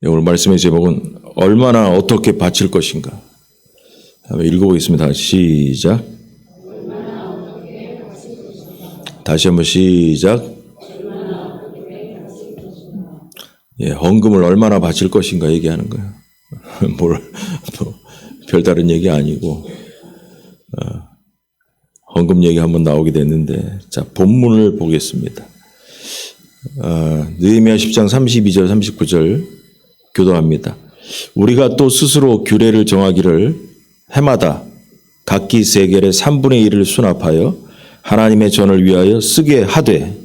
오늘 말씀의 제목은 얼마나 어떻게 바칠 것인가. 한번 읽어보겠습니다. 시작. 다시 한번 시작. 헌금을 얼마나 바칠 것인가 얘기하는 거예요. 별다른 얘기 아니고 헌금 얘기 한번 나오게 됐는데, 자, 본문을 보겠습니다. 느헤미야 10장 32절 39절 교도합니다. 우리가 또 스스로 규례를 정하기를 해마다 각기 세겔의 3분의 1을 수납하여 하나님의 전을 위하여 쓰게 하되,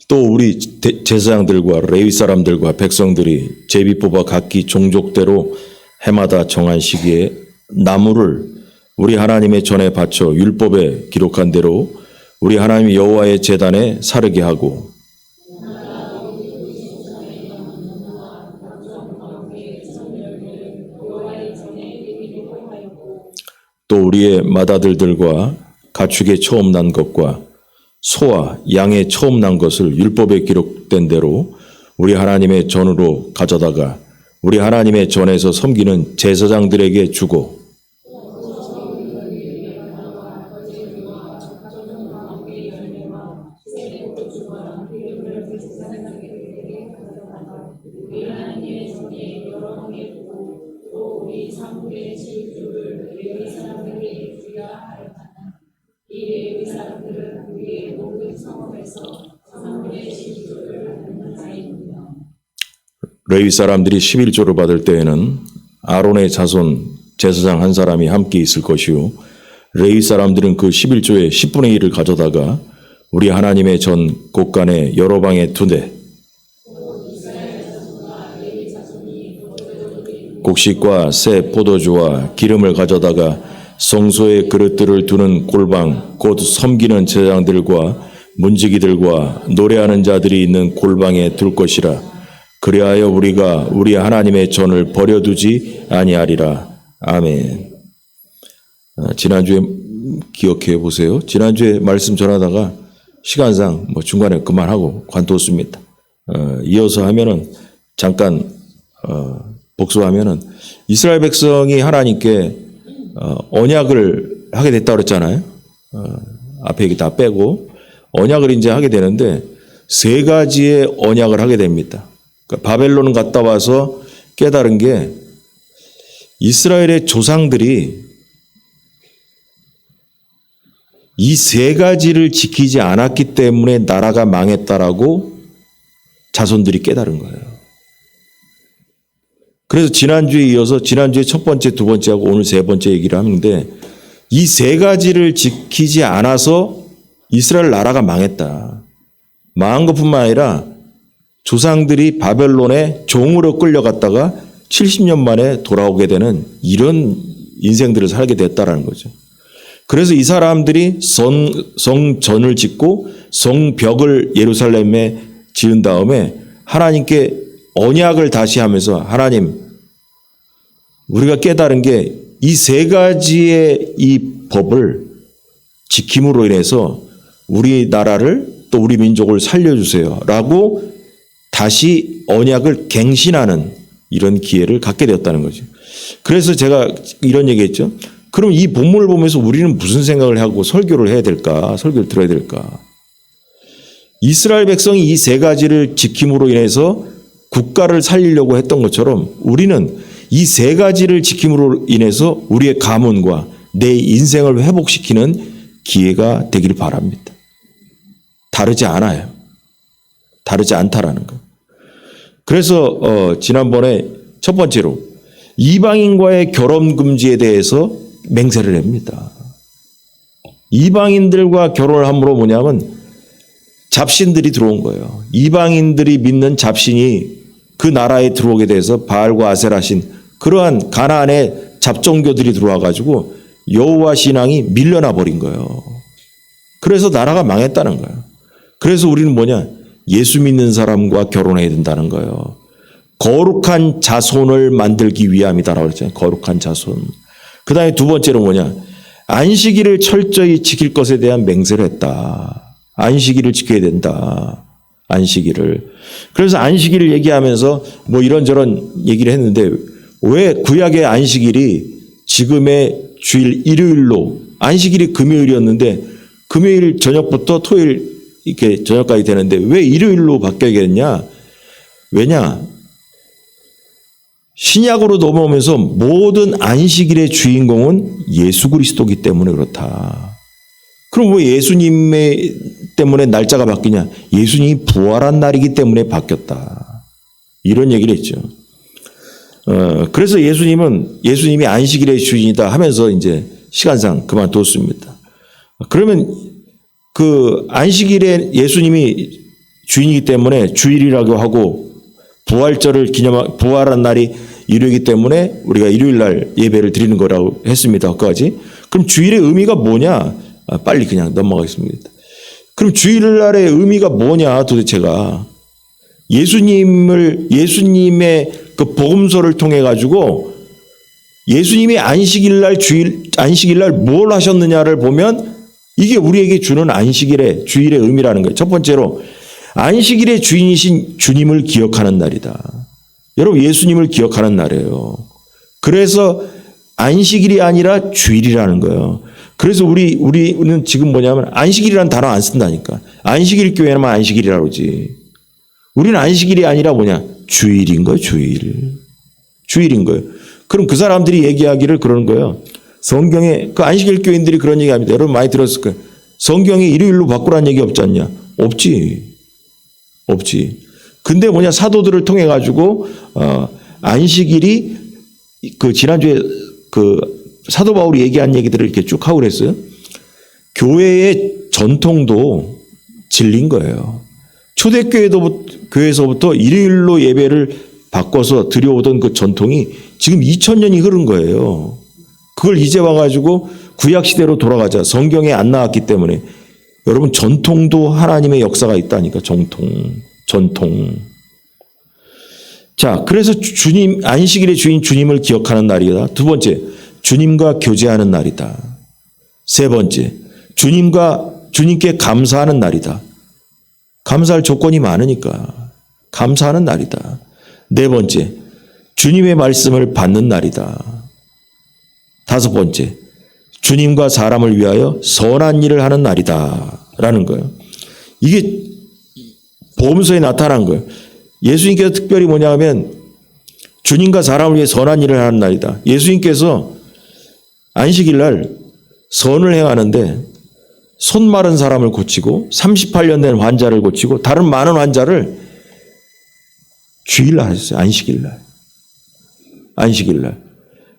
또 우리 제사장들과 레위 사람들과 백성들이 제비 뽑아 각기 종족대로 해마다 정한 시기에 나무를 우리 하나님의 전에 바쳐 율법에 기록한 대로 우리 하나님 여호와의 제단에 사르게 하고, 또 우리의 맏아들들과 가축의 처음 난 것과 소와 양의 처음 난 것을 율법에 기록된 대로 우리 하나님의 전으로 가져다가 우리 하나님의 전에서 섬기는 제사장들에게 주고, 레위 사람들이 11조를 받을 때에는 아론의 자손 제사장 한 사람이 함께 있을 것이요, 레위 사람들은 그 11조의 10분의 1을 가져다가 우리 하나님의 전 곳간에 여러 방에 두되, 곡식과 새 포도주와 기름을 가져다가 성소의 그릇들을 두는 골방, 곧 섬기는 제사장들과 문지기들과 노래하는 자들이 있는 골방에 둘 것이라. 그리하여 우리가 우리 하나님의 전을 버려두지 아니하리라. 아멘. 지난주에 기억해 보세요. 지난주에 말씀 전하다가 시간상 중간에 그만하고 관뒀습니다. 이어서 하면은 잠깐 복수하면은 이스라엘 백성이 하나님께 언약을 하게 됐다고 그랬잖아요. 앞에 얘기 다 빼고 언약을 이제 하게 되는데 세 가지의 언약을 하게 됩니다. 바벨론 갔다 와서 깨달은 게 이스라엘의 조상들이 이 세 가지를 지키지 않았기 때문에 나라가 망했다라고 자손들이 깨달은 거예요. 그래서 지난주에 이어서 지난주에 첫 번째, 두 번째하고 오늘 세 번째 얘기를 하는데, 이 세 가지를 지키지 않아서 이스라엘 나라가 망했다. 망한 것뿐만 아니라 조상들이 바벨론에 종으로 끌려갔다가 70년 만에 돌아오게 되는 이런 인생들을 살게 됐다라는 거죠. 그래서 이 사람들이 성전을 짓고 성벽을 예루살렘에 지은 다음에 하나님께 언약을 다시 하면서, 하나님, 우리가 깨달은 게 이 세 가지의 이 법을 지킴으로 인해서 우리 나라를 또 우리 민족을 살려주세요 라고 다시 언약을 갱신하는 이런 기회를 갖게 되었다는 거죠. 그래서 제가 이런 얘기했죠. 그럼 이 본문을 보면서 우리는 무슨 생각을 하고 설교를 해야 될까? 설교를 들어야 될까? 이스라엘 백성이 이 세 가지를 지킴으로 인해서 국가를 살리려고 했던 것처럼 우리는 이 세 가지를 지킴으로 인해서 우리의 가문과 내 인생을 회복시키는 기회가 되기를 바랍니다. 다르지 않아요. 다르지 않다라는 거. 그래서 지난번에 첫 번째로 이방인과의 결혼 금지에 대해서 맹세를 합니다. 이방인들과 결혼을 함으로 뭐냐면 잡신들이 들어온 거예요. 이방인들이 믿는 잡신이 그 나라에 들어오게 돼서 바알과 아세라신 그러한 가나안의 잡종교들이 들어와 가지고 여호와 신앙이 밀려나 버린 거예요. 그래서 나라가 망했다는 거예요. 그래서 우리는 뭐냐? 예수 믿는 사람과 결혼해야 된다는 거예요. 거룩한 자손을 만들기 위함이다라고 그랬잖아요. 거룩한 자손. 그 다음에 두 번째로 뭐냐? 안식일을 철저히 지킬 것에 대한 맹세를 했다. 안식일을 지켜야 된다. 안식일을. 그래서 안식일을 얘기하면서 뭐 이런저런 얘기를 했는데 왜 구약의 안식일이 지금의 주일 일요일로 안식일이 금요일이었는데 금요일 저녁부터 토요일 이렇게 저녁까지 되는데 왜 일요일로 바뀌어야겠냐? 왜냐? 신약으로 넘어오면서 모든 안식일의 주인공은 예수 그리스도이기 때문에 그렇다. 그럼 왜 예수님 때문에 날짜가 바뀌냐? 예수님이 부활한 날이기 때문에 바뀌었다. 이런 얘기를 했죠. 그래서 예수님이 안식일의 주인이다 하면서 이제 시간상 그만뒀습니다. 그러면 그 안식일에 예수님이 주인이기 때문에 주일이라고 하고 부활한 날이 일요이기 때문에 우리가 일요일 날 예배를 드리는 거라고 했습니다. 아까까지. 그럼 주일의 의미가 뭐냐? 빨리 그냥 넘어가겠습니다. 그럼 주일날의 의미가 뭐냐 도대체가? 예수님의 그 복음서를 통해 가지고 예수님이 안식일날 뭘 하셨느냐를 보면 이게 우리에게 주는 주일의 의미라는 거예요. 첫 번째로 안식일의 주인이신 주님을 기억하는 날이다. 여러분 예수님을 기억하는 날이에요. 그래서 안식일이 아니라 주일이라는 거예요. 그래서 우리는 지금 뭐냐면 안식일이라는 단어 안 쓴다니까. 안식일 교회는 안식일이라고 그러지. 우리는 안식일이 아니라 뭐냐? 주일인 거예요. 주일인 거예요. 그럼 그 사람들이 얘기하기를 그러는 거예요. 성경에 그 안식일 교인들이 그런 얘기합니다. 여러분 많이 들었을 거예요. 성경에 일요일로 바꾸라는 얘기 없지 않냐? 없지. 근데 뭐냐? 사도들을 통해 가지고 안식일이 그 지난주에 그 사도 바울이 얘기한 얘기들을 이렇게 쭉 하고 그랬어요. 교회의 전통도 질린 거예요. 초대교회에서부터 일요일로 예배를 바꿔서 드려오던 그 전통이 지금 2000년이 흐른 거예요. 그걸 이제 와가지고 구약시대로 돌아가자. 성경에 안 나왔기 때문에. 여러분 전통도 하나님의 역사가 있다니까. 전통. 자, 그래서 안식일의 주인 주님을 기억하는 날이다. 두 번째, 주님과 교제하는 날이다. 세 번째, 주님께 감사하는 날이다. 감사할 조건이 많으니까 감사하는 날이다. 네 번째, 주님의 말씀을 받는 날이다. 다섯 번째, 주님과 사람을 위하여 선한 일을 하는 날이다. 라는 거예요. 이게 복음서에 나타난 거예요. 예수님께서 특별히 뭐냐 하면 주님과 사람을 위해 선한 일을 하는 날이다. 예수님께서 안식일 날 선을 행하는데 손 마른 사람을 고치고 38년 된 환자를 고치고 다른 많은 환자를 주일날 하셨어요. 안식일날.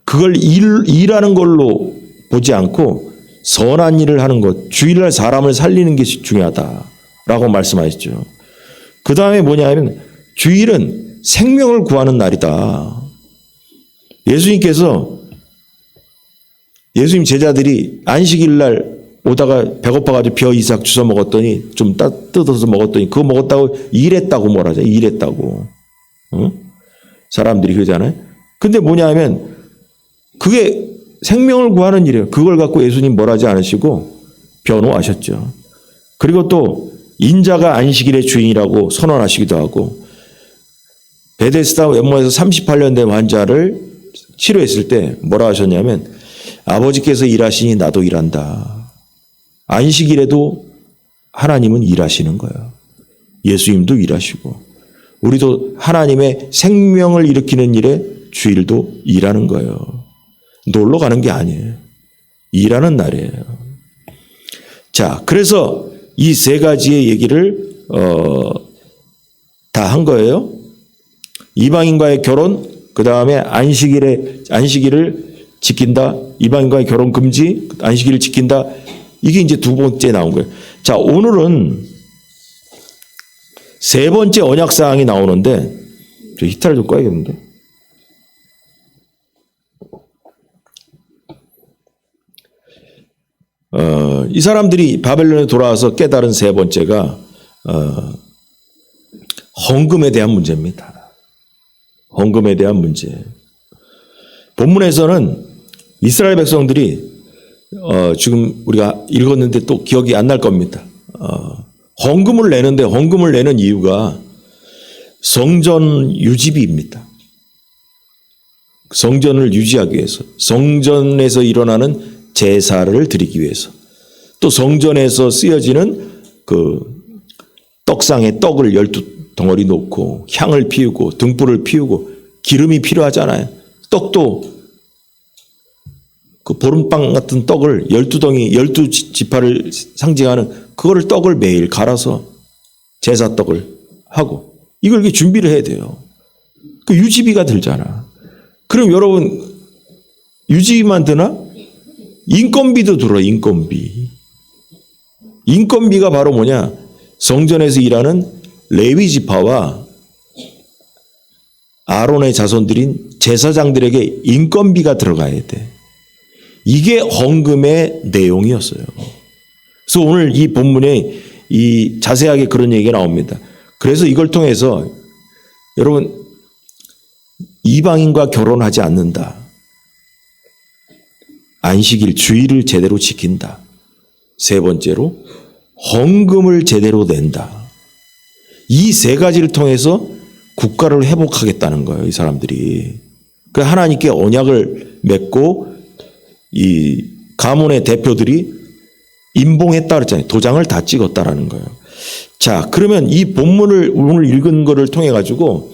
그걸 일하는 걸로 보지 않고 선한 일을 하는 것, 주일날 사람을 살리는 게 중요하다라고 말씀하셨죠. 그 다음에 뭐냐 하면 주일은 생명을 구하는 날이다. 예수님 제자들이 안식일날 오다가 배고파가지고 벼 이삭 주워 먹었더니 좀 뜯어서 먹었더니 그거 먹었다고 일했다고 뭐라 하죠? 일했다고. 사람들이 그러잖아요. 근데 뭐냐 하면 그게 생명을 구하는 일이에요. 그걸 갖고 예수님 뭐라 하지 않으시고 변호하셨죠. 그리고 또 인자가 안식일의 주인이라고 선언하시기도 하고 베데스다 연못에서 38년 된 환자를 치료했을 때 뭐라 하셨냐면 아버지께서 일하시니 나도 일한다. 안식일에도 하나님은 일하시는 거예요. 예수님도 일하시고 우리도 하나님의 생명을 일으키는 일에 주일도 일하는 거예요. 놀러 가는 게 아니에요. 일하는 날이에요. 자, 그래서 이 세 가지의 얘기를 다 한 거예요. 이방인과의 결혼, 그 다음에 안식일을 지킨다. 이방인과의 결혼 금지, 안식일을 지킨다. 이게 이제 두 번째 나온 거예요. 자, 오늘은 세 번째 언약사항이 나오는데, 저 히타를 좀 꺼야겠는데. 이 사람들이 바벨론에 돌아와서 깨달은 세 번째가 헌금에 대한 문제입니다. 헌금에 대한 문제. 본문에서는 이스라엘 백성들이 지금 우리가 읽었는데 또 기억이 안 날 겁니다. 헌금을 내는데 헌금을 내는 이유가 성전 유지비입니다. 성전을 유지하기 위해서, 성전에서 일어나는 제사를 드리기 위해서, 또 성전에서 쓰여지는 그 떡상에 떡을 12덩어리 놓고 향을 피우고 등불을 피우고 기름이 필요하잖아요. 떡도 그 보름빵 같은 떡을 12덩이 12지파를 상징하는 그거를 떡을 매일 갈아서 제사떡을 하고 이걸 이렇게 준비를 해야 돼요. 그 유지비가 들잖아. 그럼 여러분 유지비만 드나? 인건비도 들어. 인건비가 바로 뭐냐? 성전에서 일하는 레위 지파와 아론의 자손들인 제사장들에게 인건비가 들어가야 돼. 이게 헌금의 내용이었어요. 그래서 오늘 이 본문에 이 자세하게 그런 얘기가 나옵니다. 그래서 이걸 통해서 여러분 이방인과 결혼하지 않는다. 안식일 주일을 제대로 지킨다. 세 번째로 헌금을 제대로 낸다. 이 세 가지를 통해서 국가를 회복하겠다는 거예요. 이 사람들이. 그 하나님께 언약을 맺고 이 가문의 대표들이 임봉했다 그랬잖아요. 도장을 다 찍었다라는 거예요. 자, 그러면 이 본문을 오늘 읽은 거를 통해 가지고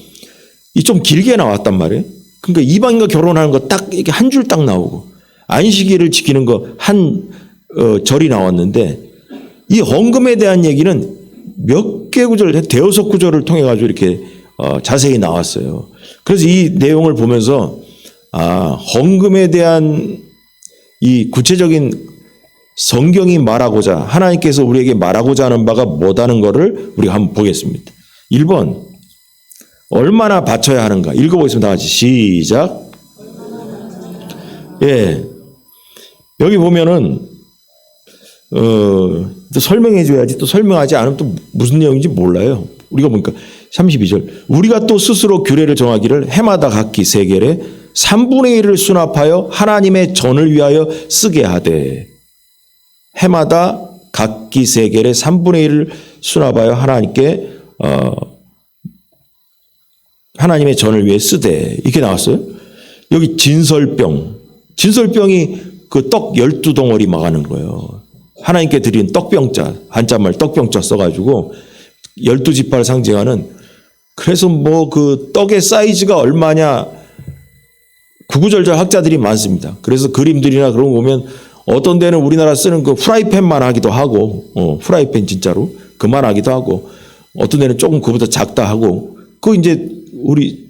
이 좀 길게 나왔단 말이에요. 그러니까 이방인과 결혼하는 거 딱 이렇게 한 줄 딱 나오고 안식일을 지키는 거 한 절이 나왔는데 이 헌금에 대한 얘기는 몇 개 구절, 대여섯 구절을 통해 가지고 이렇게 자세히 나왔어요. 그래서 이 내용을 보면서 헌금에 대한 이 구체적인 성경이 말하고자 하나님께서 우리에게 말하고자 하는 바가 뭐다는 것을 우리가 한번 보겠습니다. 1번 얼마나 바쳐야 하는가 읽어보겠습니다. 다 같이 시작. 예, 여기 보면은 또 설명해 줘야지. 또 설명하지 않으면 또 무슨 내용인지 몰라요. 우리가 보니까 32절 우리가 또 스스로 규례를 정하기를 해마다 각기 세겔에 3분의 1을 수납하여 하나님의 전을 위하여 쓰게 하되 해마다 각기 세겔에 3분의 1을 수납하여 하나님께 하나님의 전을 위해 쓰되 이렇게 나왔어요. 여기 진설병이 그 떡 12덩어리 막아는 거예요. 하나님께 드린 떡병자, 한자말 떡병자 써가지고 12지파를 상징하는. 그래서 뭐 그 떡의 사이즈가 얼마냐 구구절절 학자들이 많습니다. 그래서 그림들이나 그런 거 보면 어떤 데는 우리나라 쓰는 그 프라이팬만 하기도 하고 프라이팬 진짜로 그만 하기도 하고 어떤 데는 조금 그보다 작다 하고 그 이제 우리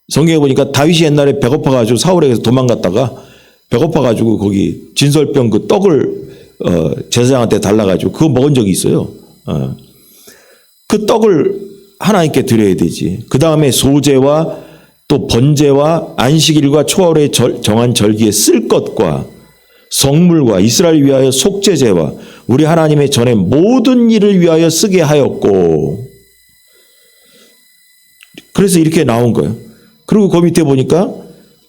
성경에 보니까 다윗이 옛날에 배고파가지고 사울에게 도망갔다가 배고파가지고 거기 진설병 그 떡을 제사장한테 달라가지고 그거 먹은 적이 있어요. 그 떡을 하나님께 드려야 되지. 그 다음에 소제와 또 번제와 안식일과 초하루에 정한 절기에 쓸 것과 성물과 이스라엘 위하여 속죄제와 우리 하나님의 전에 모든 일을 위하여 쓰게 하였고 그래서 이렇게 나온 거예요. 그리고 그 밑에 보니까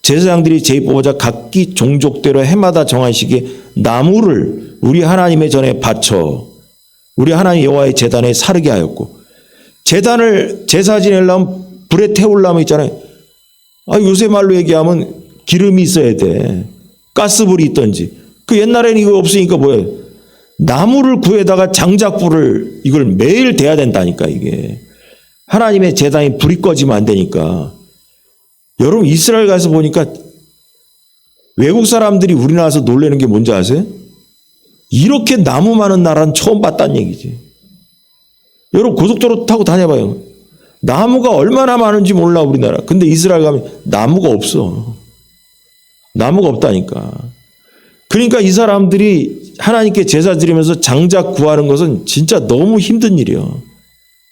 제사장들이 제비 뽑아자 각기 종족대로 해마다 정한 시기에 나무를 우리 하나님의 전에 바쳐 우리 하나님 여호와의 제단에 사르게 하였고 제단을 제사 지내려면 불에 태우려면 있잖아요. 요새 말로 얘기하면 기름이 있어야 돼. 가스불이 있던지. 그 옛날에는 이거 없으니까 뭐예요? 나무를 구해다가 장작불을 이걸 매일 대야 된다니까 이게. 하나님의 제단이 불이 꺼지면 안 되니까. 여러분 이스라엘 가서 보니까 외국 사람들이 우리나라 와서 놀라는 게 뭔지 아세요? 이렇게 나무 많은 나라는 처음 봤다는 얘기지. 여러분 고속도로 타고 다녀봐요. 나무가 얼마나 많은지 몰라 우리나라. 근데 이스라엘 가면 나무가 없어. 나무가 없다니까. 그러니까 이 사람들이 하나님께 제사 드리면서 장작 구하는 것은 진짜 너무 힘든 일이에요.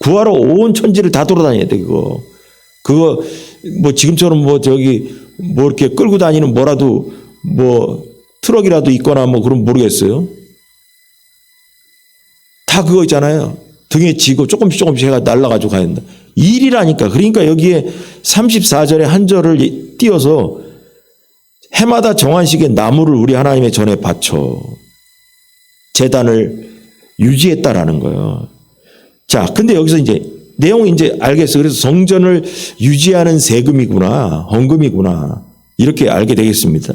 구하러 온 천지를 다 돌아다녀야 돼 그거 뭐 지금처럼 뭐 저기 뭐 이렇게 끌고 다니는 뭐라도 뭐 트럭이라도 있거나 뭐 그럼 모르겠어요. 다 그거 있잖아요. 등에 지고 조금씩 해가 날아가지고 가야 된다. 일이라니까. 그러니까 여기에 34절에 한 절을 띄어서 해마다 정한 시기에 나무를 우리 하나님의 전에 바쳐 제단을 유지했다라는 거예요. 자, 근데 여기서 이제 내용이 이제 알겠어. 그래서 성전을 유지하는 세금이구나, 헌금이구나 이렇게 알게 되겠습니다.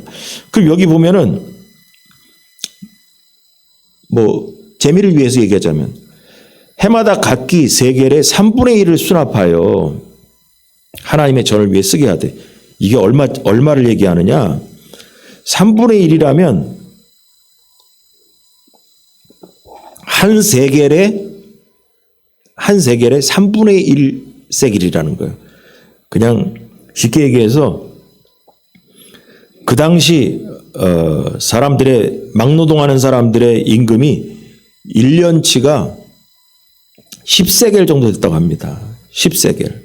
그럼 여기 보면은 뭐 재미를 위해서 얘기하자면 해마다 각기 세겔의 3분의 1을 수납하여 하나님의 전을 위해 쓰게 하되 이게 얼마를 얘기하느냐? 3분의 1이라면 한 세겔의 3분의 1 세겔이라는 거예요. 그냥 쉽게 얘기해서 그 당시 사람들의 막노동하는 사람들의 임금이 1년치가 10세겔 정도 됐다고 합니다. 10세겔.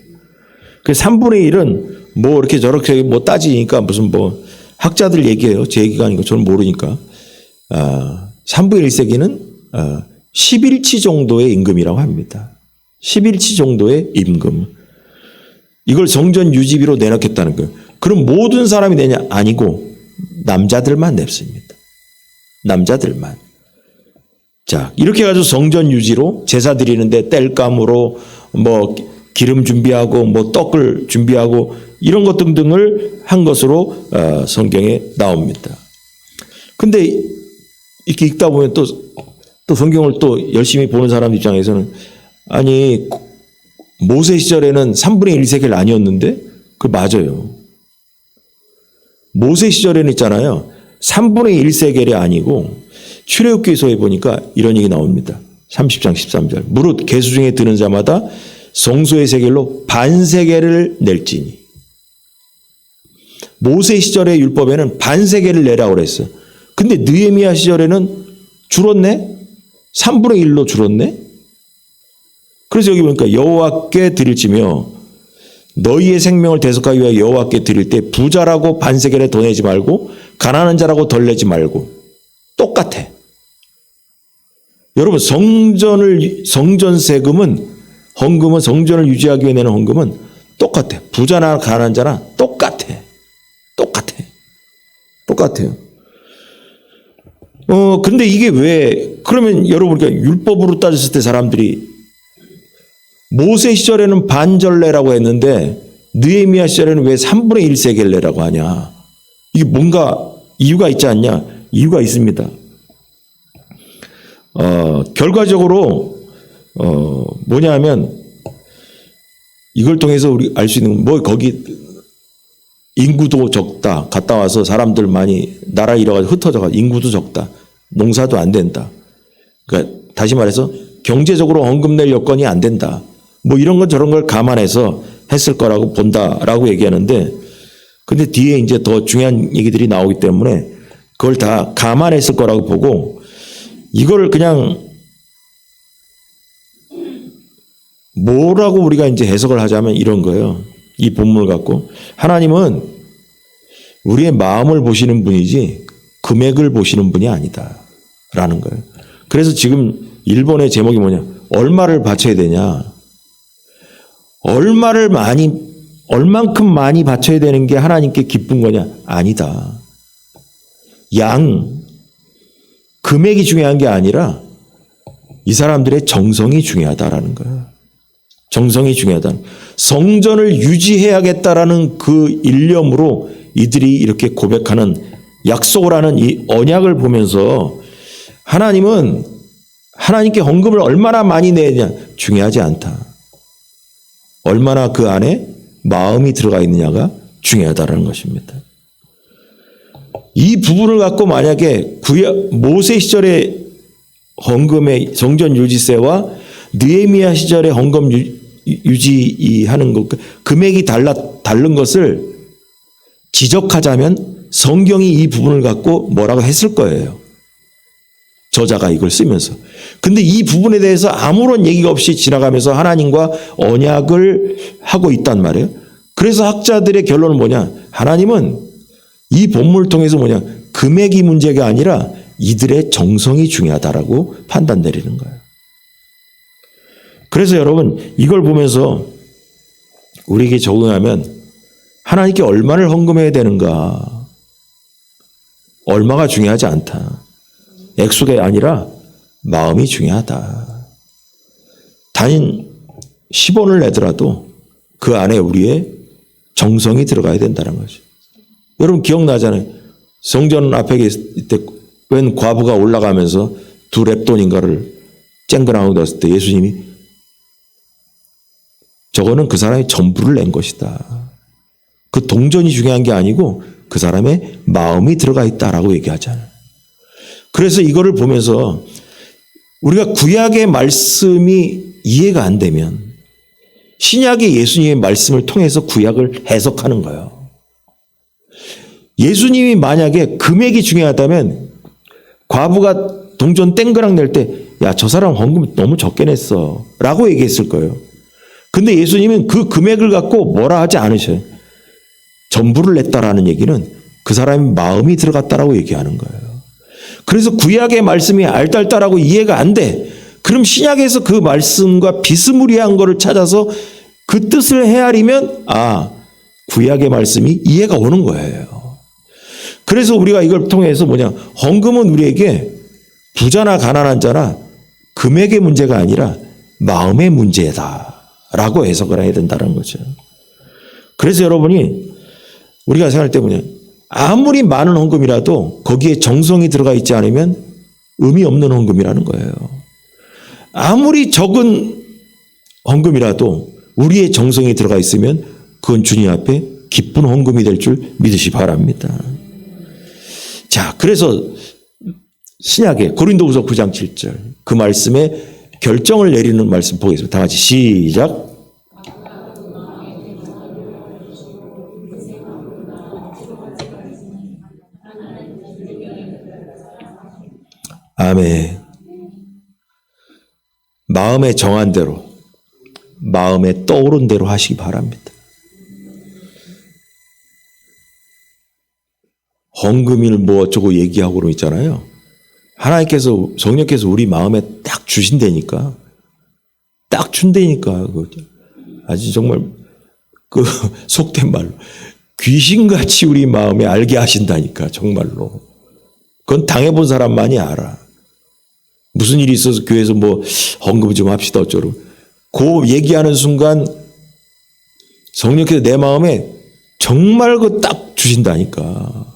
그 3분의 1은 뭐 이렇게 저렇게 뭐 따지니까 무슨 뭐 학자들 얘기해요. 제 얘기가 아니고 저는 모르니까. 3분의 1세기는 11치 정도의 임금이라고 합니다. 11치 정도의 임금. 이걸 성전 유지비로 내놓겠다는 거예요. 그럼 모든 사람이 내냐? 아니고 남자들만 냈습니다. 남자들만. 자, 이렇게 해가지고 성전 유지로 제사 드리는데 땔감으로 뭐 기름 준비하고 뭐 떡을 준비하고 이런 것 등등을 한 것으로 성경에 나옵니다. 근데 이렇게 읽다 보면 또 성경을 또 열심히 보는 사람 입장에서는 아니 모세 시절에는 3분의 1세겔 아니었는데 그 맞아요. 모세 시절에는 있잖아요. 3분의 1세겔이 아니고 출애굽기서에 보니까 이런 얘기 나옵니다. 30장 13절. 무릇 계수 중에 드는 자마다 성소의 세겔로 반세겔을 낼지니. 모세 시절의 율법에는 반세겔을 내라고 그랬어요. 근데 느헤미야 시절에는 줄었네? 3분의 1로 줄었네? 그래서 여기 보니까 여호와께 드릴지며 너희의 생명을 대속하기 위하여 여호와께 드릴 때 부자라고 반세겔에 더 내지 말고 가난한 자라고 덜 내지 말고 똑같아. 여러분 성전 세금은 헌금은 성전을 유지하기 위해 내는 헌금은 똑같아. 부자나 가난한 자나 똑같아. 똑같아요. 근데 이게 왜 그러면 여러분 그러니까 율법으로 따졌을 때 사람들이 모세 시절에는 반절내라고 했는데 느헤미야 시절에는 왜 3분의 1세겔내라고 하냐? 이게 뭔가 이유가 있지 않냐? 이유가 있습니다. 결과적으로 뭐냐면 이걸 통해서 우리 알 수 있는 뭐 거기 인구도 적다. 갔다 와서 사람들 많이 나라 잃어가지고 흩어져가지고 인구도 적다. 농사도 안 된다. 그러니까 다시 말해서 경제적으로 헌금 낼 여건이 안 된다. 뭐 이런 건 저런 걸 감안해서 했을 거라고 본다라고 얘기하는데 근데 뒤에 이제 더 중요한 얘기들이 나오기 때문에 그걸 다 감안했을 거라고 보고 이거를 그냥 뭐라고 우리가 이제 해석을 하자면 이런 거예요. 이 본문을 갖고 하나님은 우리의 마음을 보시는 분이지 금액을 보시는 분이 아니다라는 거예요. 그래서 지금 일본의 제목이 뭐냐? 얼마를 바쳐야 되냐? 얼만큼 많이 바쳐야 되는 게 하나님께 기쁜 거냐? 아니다. 금액이 중요한 게 아니라 이 사람들의 정성이 중요하다라는 거예요. 정성이 중요하다. 성전을 유지해야겠다라는 그 일념으로 이들이 이렇게 고백하는 약속을 하는 이 언약을 보면서 하나님은 하나님께 헌금을 얼마나 많이 내냐 중요하지 않다. 얼마나 그 안에 마음이 들어가 있느냐가 중요하다는 것입니다. 이 부분을 갖고 만약에 모세 시절의 헌금의 성전 유지세와 느헤미야 시절의 헌금 유지하는 것 금액이 다른 것을 지적하자면 성경이 이 부분을 갖고 뭐라고 했을 거예요. 저자가 이걸 쓰면서. 근데 이 부분에 대해서 아무런 얘기가 없이 지나가면서 하나님과 언약을 하고 있단 말이에요. 그래서 학자들의 결론은 뭐냐? 하나님은 이 본문을 통해서 뭐냐? 금액이 문제가 아니라 이들의 정성이 중요하다라고 판단 내리는 거예요. 그래서 여러분 이걸 보면서 우리에게 적응하면 하나님께 얼마를 헌금해야 되는가, 얼마가 중요하지 않다. 액수가 아니라 마음이 중요하다. 단 10원을 내더라도 그 안에 우리의 정성이 들어가야 된다는 거죠. 여러분 기억나잖아요. 성전 앞에 있을 때 웬 과부가 올라가면서 두 렙돈인가를 쨍그랑하고 넣었을 때 예수님이 저거는 그 사람의 전부를 낸 것이다. 그 동전이 중요한 게 아니고 그 사람의 마음이 들어가 있다라고 얘기하잖아요. 그래서 이거를 보면서 우리가 구약의 말씀이 이해가 안 되면 신약의 예수님의 말씀을 통해서 구약을 해석하는 거예요. 예수님이 만약에 금액이 중요하다면 과부가 동전 땡그랑 낼 때 야, 저 사람 헌금 너무 적게 냈어 라고 얘기했을 거예요. 근데 예수님은 그 금액을 갖고 뭐라 하지 않으셔요. 전부를 냈다라는 얘기는 그 사람의 마음이 들어갔다라고 얘기하는 거예요. 그래서 구약의 말씀이 알딸딸하고 이해가 안 돼. 그럼 신약에서 그 말씀과 비스무리한 거를 찾아서 그 뜻을 헤아리면 구약의 말씀이 이해가 오는 거예요. 그래서 우리가 이걸 통해서 헌금은 우리에게 부자나 가난한 자나 금액의 문제가 아니라 마음의 문제다라고 해석을 해야 된다는 거죠. 그래서 여러분이 우리가 생각할 때 아무리 많은 헌금이라도 거기에 정성이 들어가 있지 않으면 의미 없는 헌금이라는 거예요. 아무리 적은 헌금이라도 우리의 정성이 들어가 있으면 그건 주님 앞에 기쁜 헌금이 될 줄 믿으시 바랍니다. 자, 그래서 신약의 고린도후서 9장 7절 그 말씀에 결정을 내리는 말씀 보겠습니다. 다 같이 시작. 아멘. 마음에 정한 대로, 마음에 떠오른 대로 하시기 바랍니다. 헌금을 뭐 어쩌고 얘기하고 그러 있잖아요. 하나님께서, 성령께서 우리 마음에 딱 주신다니까. 딱 준다니까. 아주 정말, 속된 말로. 귀신같이 우리 마음에 알게 하신다니까, 정말로. 그건 당해본 사람만이 알아. 무슨 일이 있어서 교회에서 헌금 좀 합시다 어쩌고. 그 얘기하는 순간 성령께서 내 마음에 정말 딱 주신다니까.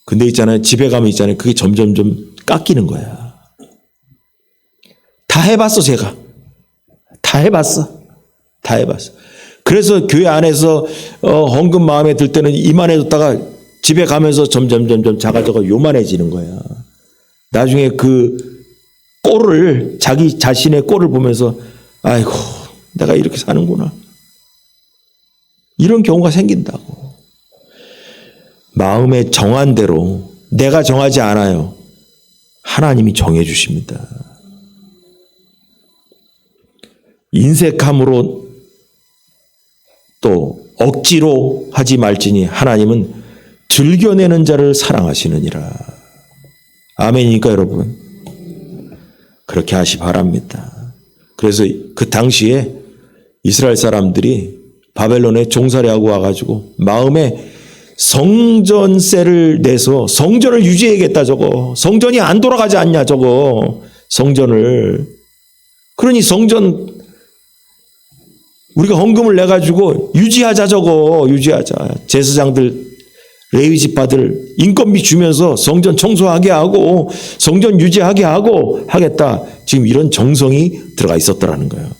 근데 집에 가면 그게 점점점 깎이는 거야. 다 해봤어, 제가. 다 해봤어. 그래서 교회 안에서 헌금 마음에 들 때는 이만해졌다가 집에 가면서 점점 작아져가 요만해지는 거야. 나중에 그 꼴을, 자기 자신의 꼴을 보면서 아이고, 내가 이렇게 사는구나. 이런 경우가 생긴다고. 마음에 정한 대로, 내가 정하지 않아요. 하나님이 정해 주십니다. 인색함으로 또 억지로 하지 말지니 하나님은 즐겨내는 자를 사랑하시느니라. 아멘이니까 여러분. 그렇게 하시 바랍니다. 그래서 그 당시에 이스라엘 사람들이 바벨론에 종살이하고 와가지고 마음에 성전세를 내서 성전을 유지해야겠다 저거. 성전이 안 돌아가지 않냐 저거. 성전을. 그러니 성전 우리가 헌금을 내가지고 유지하자 저거. 유지하자. 제사장들 레위 지파들 인건비 주면서 성전 청소하게 하고 성전 유지하게 하고 하겠다. 지금 이런 정성이 들어가 있었더라는 거예요.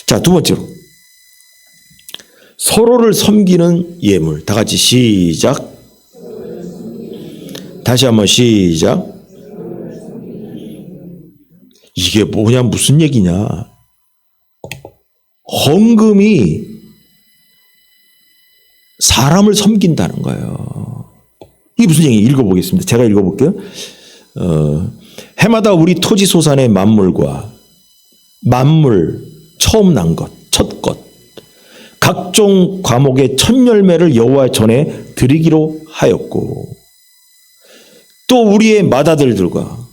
자, 두 번째로 서로를 섬기는 예물. 다 같이 시작. 다시 한번 시작. 이게 뭐냐 무슨 얘기냐. 헌금이 사람을 섬긴다는 거예요. 이게 무슨 얘기? 읽어보겠습니다. 제가 읽어볼게요. 해마다 우리 토지 소산의 만물과 만물 처음 난 것, 첫 것, 각종 과목의 첫 열매를 여호와 전에 드리기로 하였고 또 우리의 맏아들들과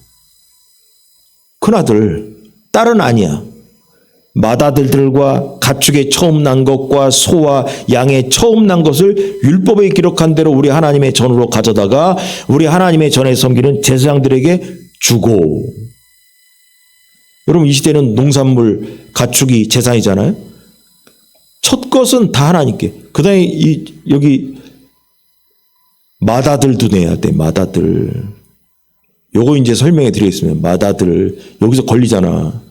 큰아들 딸은 아니야. 맏아들들과 가축의 처음 난 것과 소와 양의 처음 난 것을 율법에 기록한 대로 우리 하나님의 전으로 가져다가 우리 하나님의 전에 섬기는 제사장들에게 주고. 여러분, 이 시대는 농산물, 가축이 제사이잖아요. 첫 것은 다 하나님께. 그 다음에 여기 맏아들도 내야 돼. 맏아들. 요거 이제 설명해 드리겠습니다. 맏아들. 여기서 걸리잖아.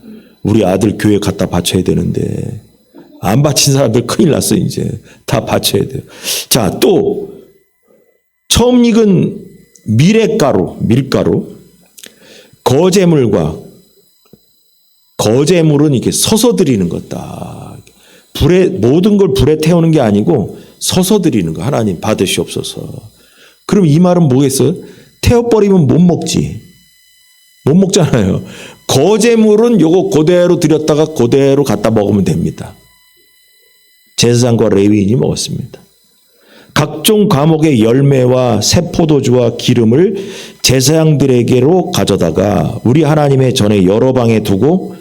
우리 아들 교회 갖다 바쳐야 되는데 안 바친 사람들 큰일 났어. 이제 다 바쳐야 돼요. 자, 또 처음 익은 밀가루, 거제물은 이렇게 서서 드리는 거다. 모든 걸 불에 태우는 게 아니고 서서 드리는 거. 하나님 받으시옵소서. 그럼 이 말은 뭐겠어요? 태워버리면 못 먹지. 못 먹잖아요. 거제물은 요거 그대로 드렸다가 그대로 갖다 먹으면 됩니다. 제사장과 레위인이 먹었습니다. 각종 과목의 열매와 새 포도주와 기름을 제사장들에게로 가져다가 우리 하나님의 전에 여러 방에 두고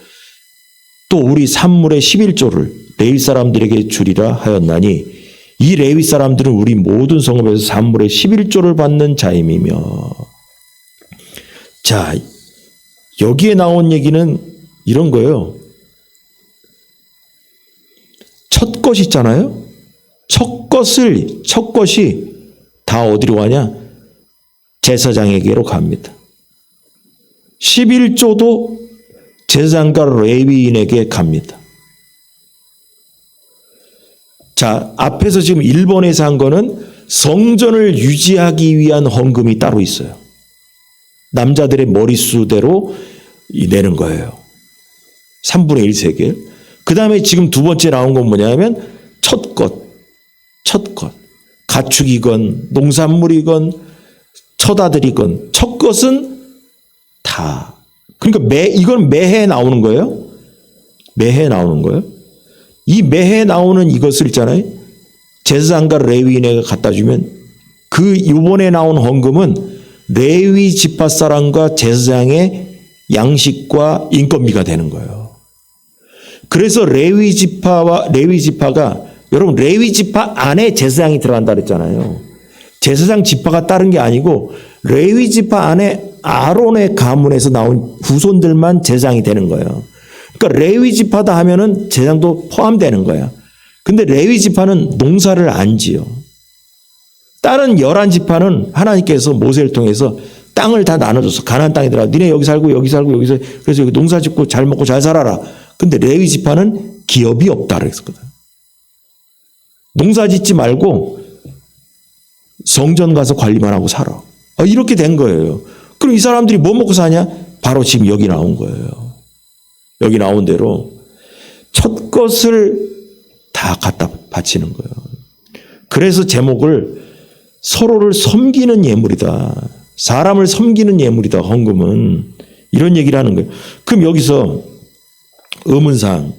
또 우리 산물의 11조를 레위 사람들에게 주리라 하였나니 이 레위 사람들은 우리 모든 성읍에서 산물의 11조를 받는 자임이며. 자, 여기에 나온 얘기는 이런 거예요. 첫 것 있잖아요. 첫 것이 다 어디로 가냐? 제사장에게로 갑니다. 11조도 제사장과 레위인에게 갑니다. 자, 앞에서 지금 1번에서 한 거는 성전을 유지하기 위한 헌금이 따로 있어요. 남자들의 머릿수대로 내는 거예요. 3분의 1 세겔. 그 다음에 지금 두 번째 나온 건 뭐냐면 첫 것. 가축이건 농산물이건 첫 것은 다. 그러니까 이건 매해 나오는 거예요. 매해 나오는 거예요. 이 매해 나오는 이것을 있잖아요. 제사장과 레위인에게 갖다 주면 그 이번에 나온 헌금은 레위 지파 사람과 제사장의 양식과 인건비가 되는 거예요. 그래서 레위 지파가 여러분 레위 지파 안에 제사장이 들어간다 그랬잖아요. 제사장 지파가 따른 게 아니고 레위 지파 안에 아론의 가문에서 나온 후손들만 제사장이 되는 거예요. 그러니까 레위 지파다 하면은 제사장도 포함되는 거야. 근데 레위 지파는 농사를 안 지어. 다른 11지파는 하나님께서 모세를 통해서 땅을 다 나눠줘서 가나안 땅에 들어가. 니네 여기 살고 여기서 그래서 여기 농사 짓고 잘 먹고 잘 살아라. 근데 레위 지파는 기업이 없다 그랬거든. 농사 짓지 말고 성전 가서 관리만 하고 살아. 이렇게 된 거예요. 그럼 이 사람들이 뭐 먹고 사냐? 바로 지금 여기 나온 거예요. 여기 나온 대로 첫 것을 다 갖다 바치는 거예요. 그래서 제목을 서로를 섬기는 예물이다. 사람을 섬기는 예물이다. 헌금은 이런 얘기를 하는 거예요. 그럼 여기서 의문상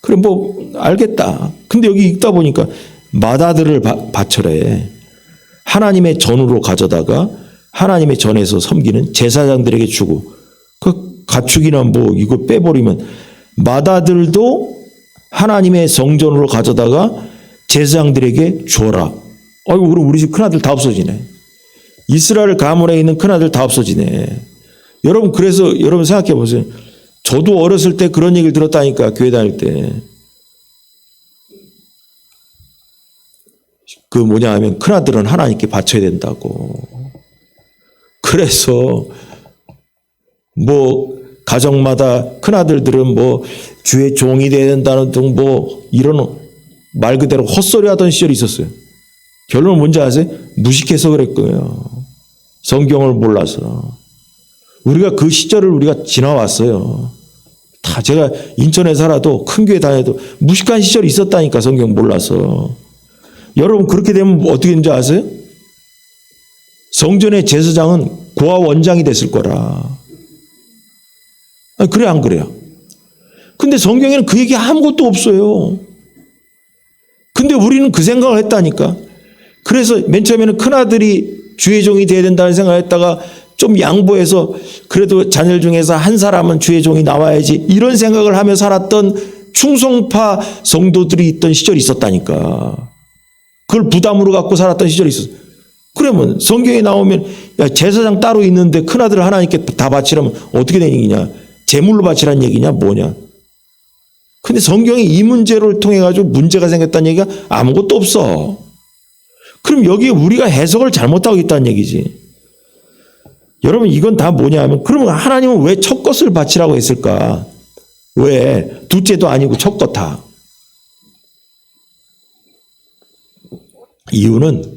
그래 뭐 알겠다. 근데 여기 읽다 보니까 맏아들을 바쳐래. 하나님의 전으로 가져다가 하나님의 전에서 섬기는 제사장들에게 주고 그 가축이나 뭐 이거 빼버리면 맏아들도 하나님의 성전으로 가져다가 제사장들에게 줘라. 아이고 그럼 우리 집 큰아들 다 없어지네. 이스라엘 가문에 있는 큰아들 다 없어지네. 여러분 그래서 여러분 생각해 보세요. 저도 어렸을 때 그런 얘기를 들었다니까. 교회 다닐 때. 그 뭐냐 하면 큰아들은 하나님께 바쳐야 된다고. 그래서 뭐 가정마다 큰아들들은 뭐 주의 종이 돼야 된다는 등 뭐 이런 말 그대로 헛소리 하던 시절이 있었어요. 결론은 뭔지 아세요? 무식해서 그랬고요. 성경을 몰라서. 우리가 그 시절을 우리가 지나왔어요. 다 제가 인천에 살아도 큰 교회 다녀도 무식한 시절이 있었다니까. 성경 몰라서. 여러분 그렇게 되면 어떻게 되는지 아세요? 성전의 제사장은 고아 원장이 됐을 거라. 아니, 그래 안 그래요? 근데 성경에는 그 얘기 아무것도 없어요. 근데 우리는 그 생각을 했다니까. 그래서 맨 처음에는 큰아들이 주의 종이 돼야 된다는 생각을 했다가 좀 양보해서 그래도 자녀 중에서 한 사람은 주의 종이 나와야지 이런 생각을 하며 살았던 충성파 성도들이 있던 시절이 있었다니까. 그걸 부담으로 갖고 살았던 시절이 있었어. 그러면 성경에 나오면 야, 제사장 따로 있는데 큰아들을 하나님께 다 바치라면 어떻게 된 얘기냐? 제물로 바치라는 얘기냐? 뭐냐? 근데 성경이 이 문제를 통해 가지고 문제가 생겼다는 얘기가 아무것도 없어. 그럼 여기에 우리가 해석을 잘못하고 있다는 얘기지. 여러분 이건 다 뭐냐 하면 그러면 하나님은 왜 첫 것을 바치라고 했을까? 왜? 둘째도 아니고 첫 것 다. 이유는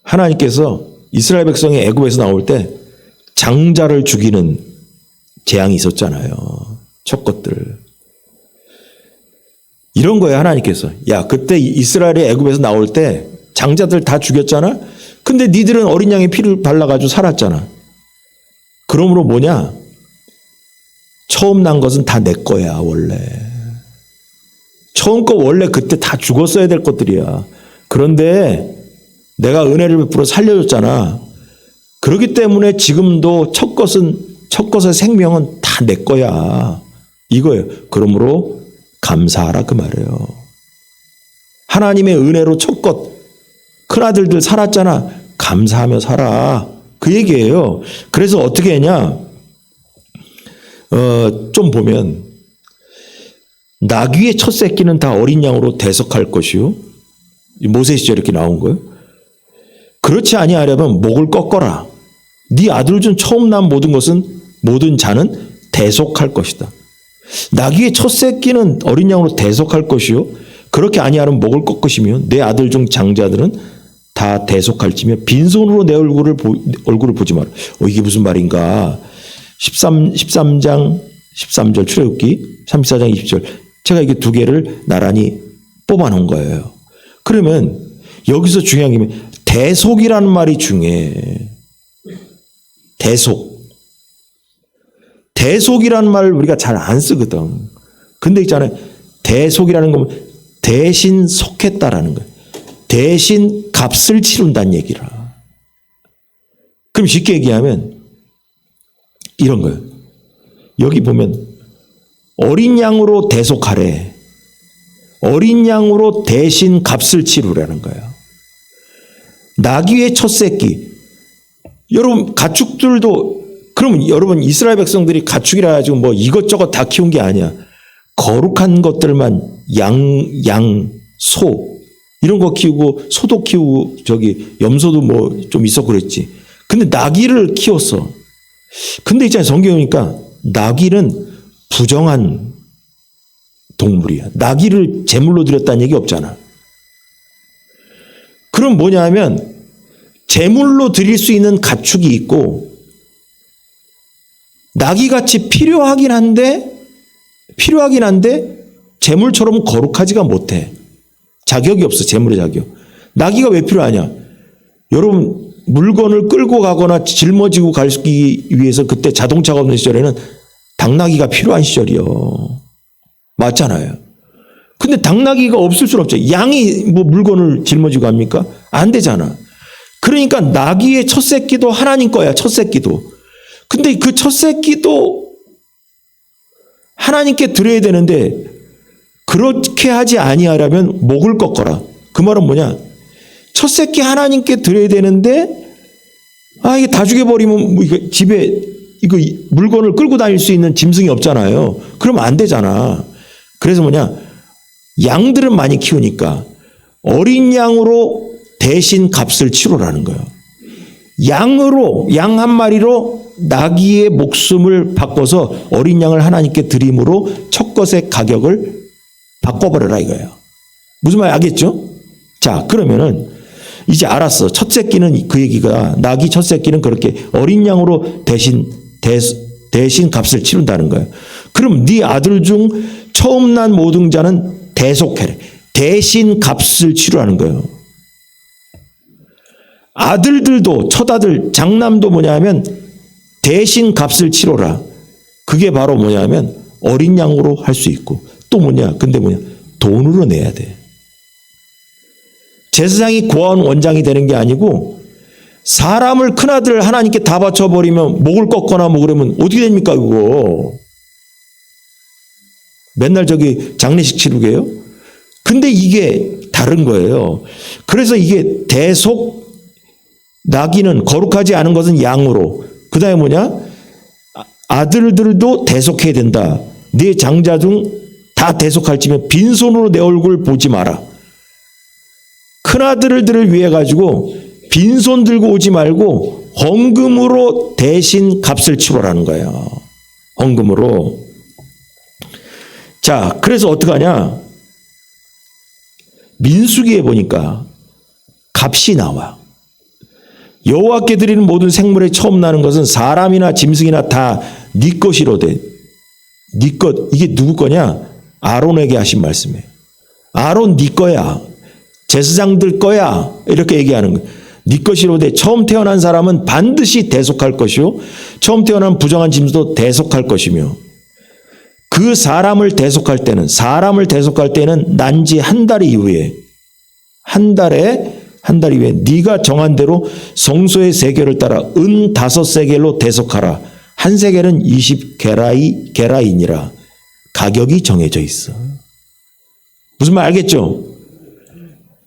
하나님께서 이스라엘 백성이 애굽에서 나올 때 장자를 죽이는 재앙이 있었잖아요. 첫 것들. 이런 거예요, 하나님께서. 야, 그때 이스라엘이 애굽에서 나올 때 장자들 다 죽였잖아? 근데 니들은 어린 양의 피를 발라가지고 살았잖아. 그러므로 뭐냐? 처음 난 것은 다 내 거야, 원래. 처음 거 원래 그때 다 죽었어야 될 것들이야. 그런데 내가 은혜를 베풀어 살려줬잖아. 그렇기 때문에 지금도 첫 것의 생명은 다 내 거야. 이거예요. 그러므로 감사하라 그 말이에요. 하나님의 은혜로 첫 것, 큰아들들 살았잖아. 감사하며 살아. 그 얘기예요. 그래서 어떻게 했냐? 좀 보면 나귀의 첫 새끼는 다 어린 양으로 대속할 것이요. 모세 시절에 이렇게 나온 거예요. 그렇지 아니하려면 목을 꺾어라. 네 아들 중 처음 난 모든 자는 대속할 것이다. 나귀의 첫 새끼는 어린 양으로 대속할 것이요. 그렇게 아니하면 목을 꺾으시며 내 아들 중 장자들은 다 대속할지며 빈손으로 내 얼굴을 보지 마라. 이게 무슨 말인가? 13장 13절 출애굽기 34장 20절 제가 이게 두 개를 나란히 뽑아놓은 거예요. 그러면 여기서 중요한 게 대속이라는 말이 중요해. 대속이라는 말을 우리가 잘 안 쓰거든. 근데 있잖아요. 대속이라는 건 대신 속했다라는 거예요. 대신 값을 치른다는 얘기라. 그럼 쉽게 얘기하면 이런 거예요. 여기 보면 어린 양으로 대속하래. 어린 양으로 대신 값을 치르라는 거예요. 나귀의 첫 새끼. 여러분 가축들도 그러면 여러분 이스라엘 백성들이 가축이라 가지고 뭐 이것저것 다 키운 게 아니야. 거룩한 것들만 양, 소 이런 거 키우고 소도 키우고 저기 염소도 뭐 좀 있어 그랬지. 근데 나귀를 키웠어. 근데 있잖아요. 성경이니까 나귀는 부정한 동물이야. 나귀를 제물로 드렸다는 얘기 없잖아. 그럼 뭐냐 하면 제물로 드릴 수 있는 가축이 있고 나귀같이 필요하긴 한데 제물처럼 거룩하지가 못해. 자격이 없어. 제물의 자격. 나귀가 왜 필요하냐? 여러분 물건을 끌고 가거나 짊어지고 가기 위해서 그때 자동차가 없는 시절에는 당나귀가 필요한 시절이요. 맞잖아요. 근데 당나귀가 없을 수는 없죠. 양이 뭐 물건을 짊어지고 갑니까? 안 되잖아. 그러니까 나귀의 첫 새끼도 하나님 거야. 첫 새끼도. 근데 그 첫 새끼도 하나님께 드려야 되는데 그렇게 하지 아니하려면 목을 꺾어라. 그 말은 뭐냐? 첫 새끼 하나님께 드려야 되는데 이게 다 죽여버리면 뭐 이거 집에 이거 물건을 끌고 다닐 수 있는 짐승이 없잖아요. 그러면 안 되잖아. 그래서 뭐냐? 양들은 많이 키우니까 어린 양으로 대신 값을 치르라는 거예요. 양 한 마리로 나귀의 목숨을 바꿔서 어린 양을 하나님께 드림으로 첫 것의 가격을 바꿔버려라 이거예요. 무슨 말 알겠죠? 자, 그러면은 이제 알았어. 첫 새끼는 그 얘기가 나귀 첫 새끼는 그렇게 어린 양으로 대신 값을 치른다는 거예요. 그럼 네 아들 중 처음 난 모든 자는 대속해래. 대신 값을 치르라는 거예요. 아들들도 첫아들 장남도 뭐냐면 대신 값을 치러라. 그게 바로 뭐냐면 어린 양으로 할 수 있고 또 뭐냐? 근데 뭐냐? 돈으로 내야 돼. 제사장이 고아원 원장이 되는 게 아니고 사람을 큰아들 하나님께 다 바쳐버리면 목을 꺾거나 뭐 그러면 어떻게 됩니까 그거. 맨날 저기 장례식 치르게요. 근데 이게 다른 거예요. 그래서 이게 대속 나귀는 거룩하지 않은 것은 양으로. 그 다음에 뭐냐? 아들들도 대속해야 된다. 네 장자 중 다 대속할지면 빈손으로 내 얼굴 보지 마라. 큰아들들을 위해 가지고 빈손 들고 오지 말고 헌금으로 대신 값을 치러라는 거예요. 헌금으로. 자, 그래서 어떡하냐? 민수기에 보니까 값이 나와. 여호와께 드리는 모든 생물에 처음 나는 것은 사람이나 짐승이나 다 네 것이로되. 네 것, 이게 누구 거냐? 아론에게 하신 말씀이에요. 아론 네 거야. 제사장들 거야. 이렇게 얘기하는 거예요. 네 것이로되 처음 태어난 사람은 반드시 대속할 것이요. 처음 태어난 부정한 짐승도 대속할 것이며 그 사람을 대속할 때는 난지 한 달 이후에 한 달 이후에 네가 정한 대로 성소의 세겔을 따라 은 5세겔로 대속하라. 한 세겔은 20게라이니라. 가격이 정해져 있어. 무슨 말 알겠죠?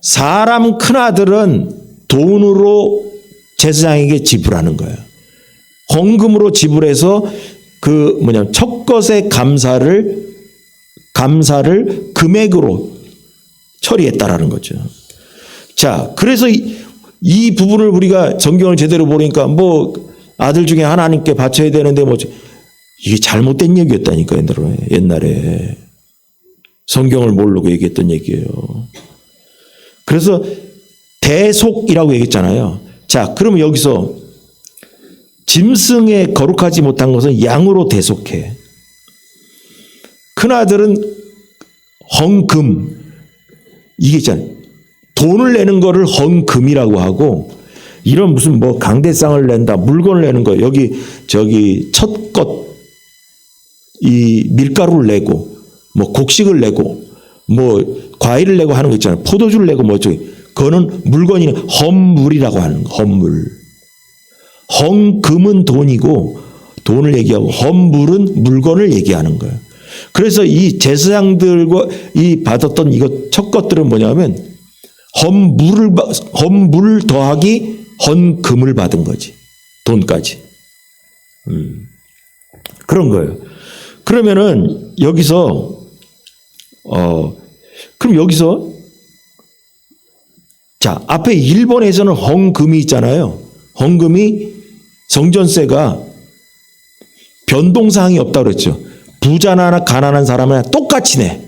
사람 큰아들은 돈으로 제사장에게 지불하는 거예요. 헌금으로 지불해서 첫 것의 감사를 금액으로 처리했다라는 거죠. 자, 그래서 이 부분을 우리가 성경을 제대로 보니까 뭐 아들 중에 하나님께 바쳐야 되는데 뭐 이게 잘못된 얘기였다니까 옛날에 성경을 모르고 얘기했던 얘기예요. 그래서 대속이라고 얘기했잖아요. 자, 그러면 여기서 짐승에 거룩하지 못한 것은 양으로 대속해. 큰아들은 헌금. 이게 있잖아요. 돈을 내는 거를 헌금이라고 하고 이런 무슨 뭐 강대상을 낸다, 물건을 내는 거 여기 저기 첫 것 이 밀가루를 내고 뭐 곡식을 내고 뭐 과일을 내고 하는 거 있잖아요. 포도주를 내고 뭐 저기 그거는 물건이 헌물이라고 하는 거. 헌물. 헌금은 돈이고 돈을 얘기하고 헌물은 물건을 얘기하는 거예요. 그래서 이 제사장들과 이 받았던 이거 첫 것들은 뭐냐면 헌물 더하기 헌금을 받은 거지. 돈까지. 그런 거예요. 그러면은 여기서 그럼 여기서 자, 앞에 1번에서는 헌금이 있잖아요. 헌금이 성전세가 변동사항이 없다고 그랬죠. 부자나 가난한 사람이나 똑같이 내.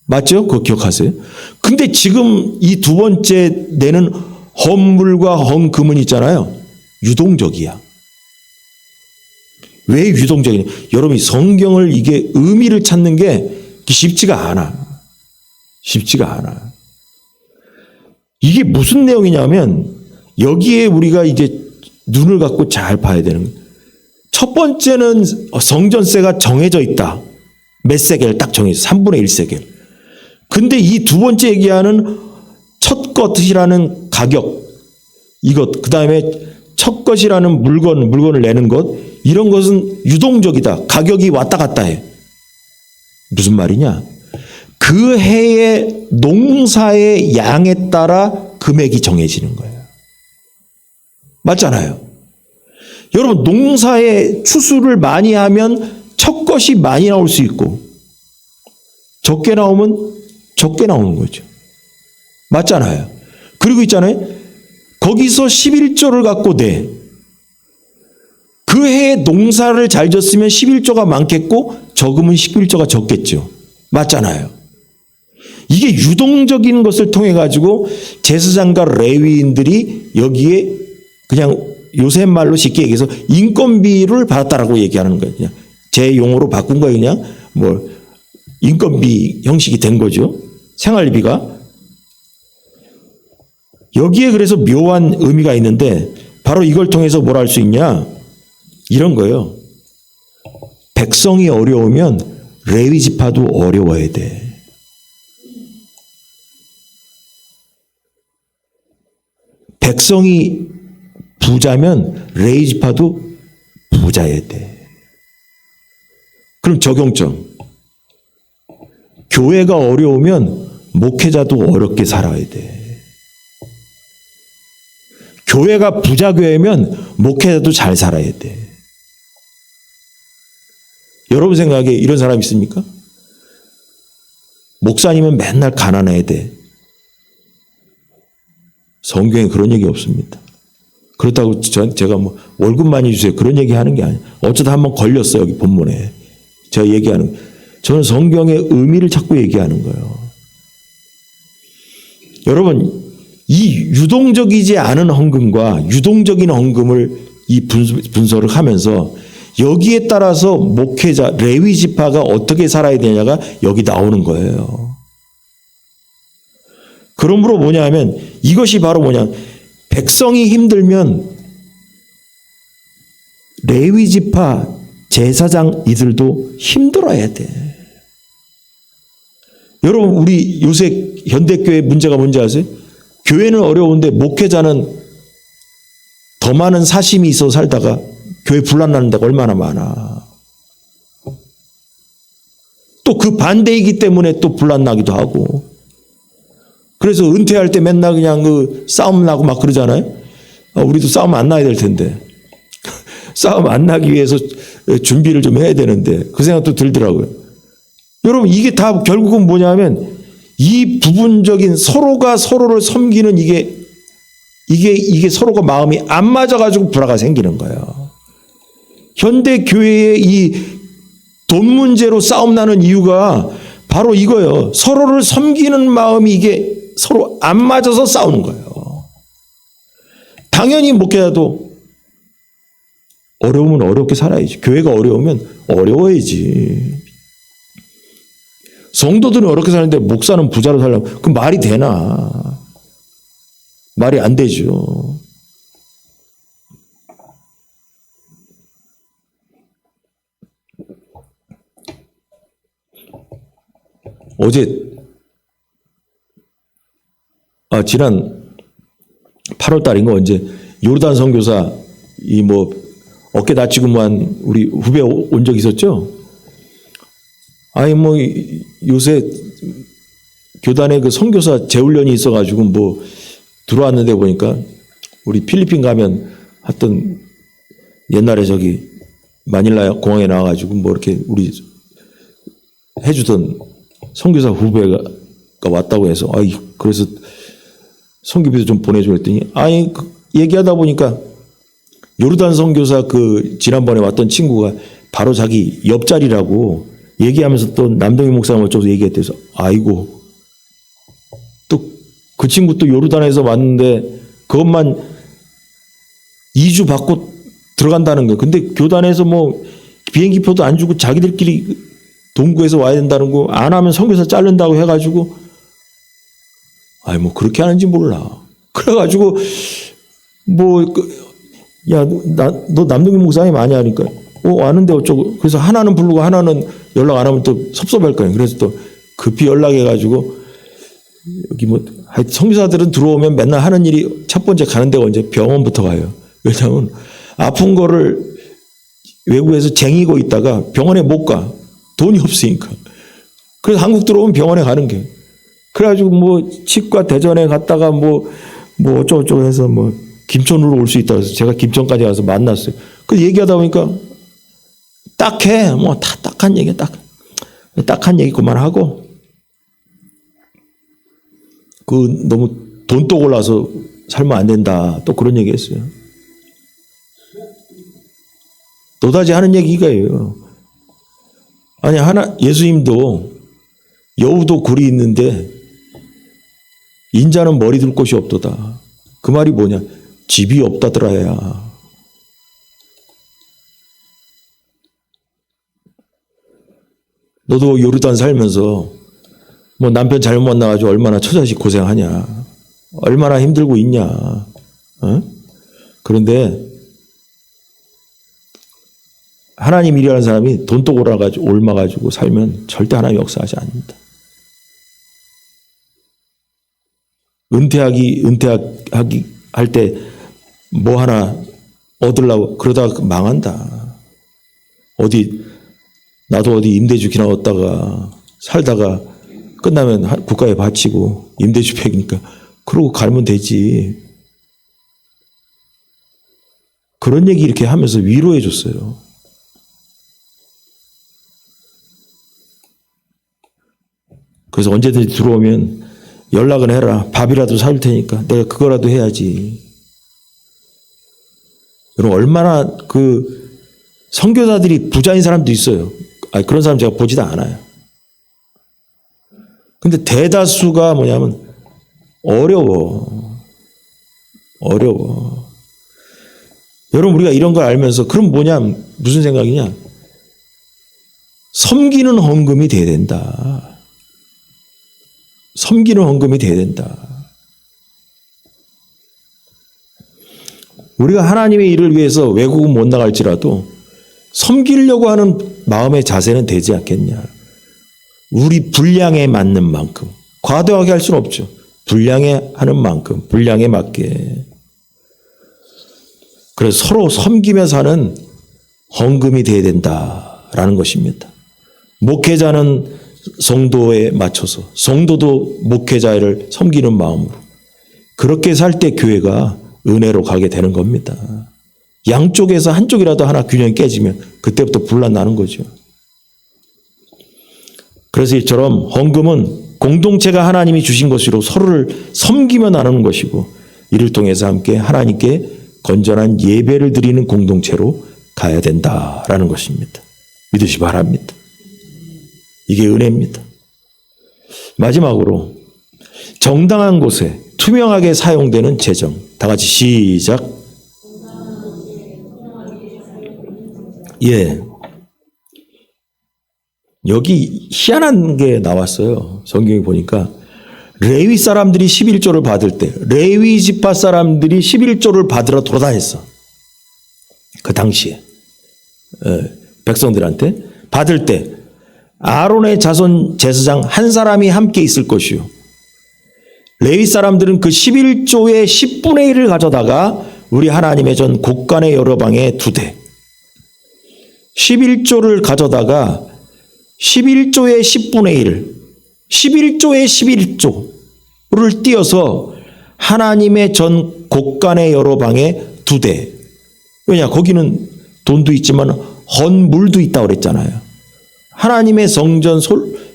맞죠? 그거 기억하세요? 근데 지금 이 두 번째 내는 헌물과 헌금은 있잖아요. 유동적이야. 왜 유동적이냐? 여러분이 성경을 이게 의미를 찾는 게 쉽지가 않아. 쉽지가 않아. 이게 무슨 내용이냐면 여기에 우리가 이제 눈을 갖고 잘 봐야 되는 거예요. 첫 번째는 성전세가 정해져 있다. 몇 세겔 딱 정해져. 3분의 1세겔. 근데 이 두 번째 얘기하는 첫 것이라는 가격, 이것, 그 다음에 첫 것이라는 물건을 내는 것, 이런 것은 유동적이다. 가격이 왔다 갔다 해. 무슨 말이냐? 그 해의 농사의 양에 따라 금액이 정해지는 거예요. 맞잖아요. 여러분, 농사의 추수를 많이 하면 첫 것이 많이 나올 수 있고 적게 나오면 적게 나오는 거죠. 맞잖아요. 그리고 있잖아요. 거기서 11조를 갖고 내. 그 해에 농사를 잘 졌으면 11조가 많겠고 적으면 11조가 적겠죠. 맞잖아요. 이게 유동적인 것을 통해 가지고 제사장과 레위인들이 여기에 그냥 요새 말로 쉽게 얘기해서 인건비를 받았다라고 얘기하는 거예요. 그냥 제 용어로 바꾼 거예요. 그냥 뭐 인건비 형식이 된 거죠. 생활비가. 여기에 그래서 묘한 의미가 있는데 바로 이걸 통해서 뭘 할 수 있냐? 이런 거예요. 백성이 어려우면 레위 지파도 어려워야 돼. 백성이 부자면 레위지파도 부자여야 돼. 그럼 적용점. 교회가 어려우면 목회자도 어렵게 살아야 돼. 교회가 부자 교회면 목회자도 잘 살아야 돼. 여러분 생각에 이런 사람 있습니까? 목사님은 맨날 가난해야 돼. 성경에 그런 얘기 없습니다. 그렇다고 제가 뭐 월급 많이 주세요 그런 얘기 하는 게 아니에요. 어쩌다 한번 걸렸어요. 여기 본문에. 제가 얘기하는 저는 성경의 의미를 자꾸 얘기하는 거예요. 여러분 이 유동적이지 않은 헌금과 유동적인 헌금을 이 분석을 하면서 여기에 따라서 목회자 레위 지파가 어떻게 살아야 되냐가 여기 나오는 거예요. 그러므로 뭐냐 하면 이것이 바로 뭐냐 백성이 힘들면 레위 지파 제사장 이들도 힘들어야 돼. 여러분 우리 요새 현대교회 문제가 뭔지 아세요? 교회는 어려운데 목회자는 더 많은 사심이 있어 살다가 교회 분란나는 데가 얼마나 많아. 또 그 반대이기 때문에 또 분란나기도 하고. 그래서 은퇴할 때 맨날 그냥 그 싸움 나고 막 그러잖아요. 우리도 싸움 안 나야 될 텐데. 싸움 안 나기 위해서 준비를 좀 해야 되는데 그 생각도 들더라고요. 여러분 이게 다 결국은 뭐냐면 이 부분적인 서로가 서로를 섬기는 이게 서로가 마음이 안 맞아가지고 불화가 생기는 거예요. 현대 교회의 이 돈 문제로 싸움 나는 이유가 바로 이거예요. 서로를 섬기는 마음이 이게 서로 안 맞아서 싸우는 거예요. 당연히 목회자도 어려우면 어렵게 살아야지. 교회가 어려우면 어려워야지. 성도들은 어렵게 사는데 목사는 부자로 살려면 그 말이 되나? 말이 안 되죠. 어제 지난 8월 달인가 언제 요르단 선교사 이 뭐 어깨 다치고만 우리 후배 온 적 있었죠? 아니 뭐 요새 교단에 그 선교사 재훈련이 있어가지고 뭐 들어왔는데 보니까 우리 필리핀 가면 하여튼 옛날에 저기 마닐라 공항에 나와가지고 뭐 이렇게 우리 해주던 선교사 후배가 왔다고 해서 그래서 선교비도 좀 보내줘 했더니 얘기하다 보니까 요르단 선교사 그 지난번에 왔던 친구가 바로 자기 옆자리라고 얘기하면서 또 남동희 목사님 어쩌고 얘기했대서 아이고 또 그 친구 또 요르단에서 왔는데 그것만 2주 받고 들어간다는 거예요. 근데 교단에서 뭐 비행기표도 안 주고 자기들끼리 돈 구해서 와야 된다는 거 안 하면 선교사 자른다고 해가지고 뭐 그렇게 하는지 몰라. 그래가지고 너 남동희 목사님 아니야 하니까 아는데 어쩌고 그래서 하나는 부르고 하나는 연락 안 하면 또 섭섭할 거예요. 그래서 또 급히 연락해가지고 여기 뭐 선교사들은 들어오면 맨날 하는 일이 첫 번째 가는 데가 언제 병원부터 가요. 왜냐하면 아픈 거를 외국에서 쟁이고 있다가 병원에 못 가. 돈이 없으니까. 그래서 한국 들어오면 병원에 가는 게. 그래가지고 뭐 치과 대전에 갔다가 뭐 어쩌고저쩌고 해서 뭐 김천으로 올 수 있다고 해서 제가 김천까지 가서 만났어요. 그래서 얘기하다 보니까 딱해. 뭐 다 딱한 얘기야. 딱한 얘기 그만하고 너무 돈독 올라서 살면 안 된다. 또 그런 얘기 했어요. 노다지 하는 얘기가 이거예요. 아니 예수님도 여우도 굴이 있는데 인자는 머리 둘 곳이 없도다. 그 말이 뭐냐? 집이 없다더라야. 너도 요르단 살면서 뭐 남편 잘못 만나가지고 얼마나 처자식 고생하냐. 얼마나 힘들고 있냐. 그런데 하나님 일이라는 사람이 돈독 옮아가지고 살면 절대 하나님 역사하지 않는다. 은퇴하기 할 때 뭐 하나 얻으려고 그러다가 망한다. 나도 어디 임대주기 나왔다가 살다가 끝나면 국가에 바치고 임대주택이니까 그러고 갈면 되지. 그런 얘기 이렇게 하면서 위로해 줬어요. 그래서 언제든지 들어오면 연락은 해라. 밥이라도 사줄 테니까 내가 그거라도 해야지. 여러분 얼마나 그 선교사들이 부자인 사람도 있어요. 그런 사람 제가 보지도 않아요. 근데 대다수가 뭐냐면 어려워. 여러분 우리가 이런 걸 알면서 그럼 무슨 생각이냐? 섬기는 헌금이 돼야 된다. 섬기는 헌금이 돼야 된다. 우리가 하나님의 일을 위해서 외국은 못 나갈지라도 섬기려고 하는 마음의 자세는 되지 않겠냐. 우리 분량에 맞는 만큼. 과도하게 할 수는 없죠. 분량에 하는 만큼. 분량에 맞게. 그래서 서로 섬기며 사는 헌금이 돼야 된다라는 것입니다. 목회자는 성도에 맞춰서 성도도 목회자를 섬기는 마음으로 그렇게 살 때 교회가 은혜로 가게 되는 겁니다. 양쪽에서 한쪽이라도 하나 균형이 깨지면 그때부터 분란 나는 거죠. 그래서 이처럼 헌금은 공동체가 하나님이 주신 것으로 서로를 섬기며 나누는 것이고 이를 통해서 함께 하나님께 건전한 예배를 드리는 공동체로 가야 된다라는 것입니다. 믿으시 바랍니다. 이게 은혜입니다. 마지막으로 정당한 곳에 투명하게 사용되는 재정. 다 같이 시작. 예. 여기 희한한 게 나왔어요. 성경에 보니까 레위 사람들이 11조를 받을 때 레위 지파 사람들이 11조를 받으러 돌아다녔어. 그 당시에 백성들한테 받을 때 아론의 자손 제사장 한 사람이 함께 있을 것이요. 레위 사람들은 그 11조의 10분의 1을 가져다가 우리 하나님의 전 곳간의 여러 방에 두되 11조를 가져다가 11조의 10분의 1, 11조의 11조를 띄어서 하나님의 전 곳간의 여러 방에 두되. 왜냐? 거기는 돈도 있지만 헌물도 있다고 그랬잖아요. 하나님의 성전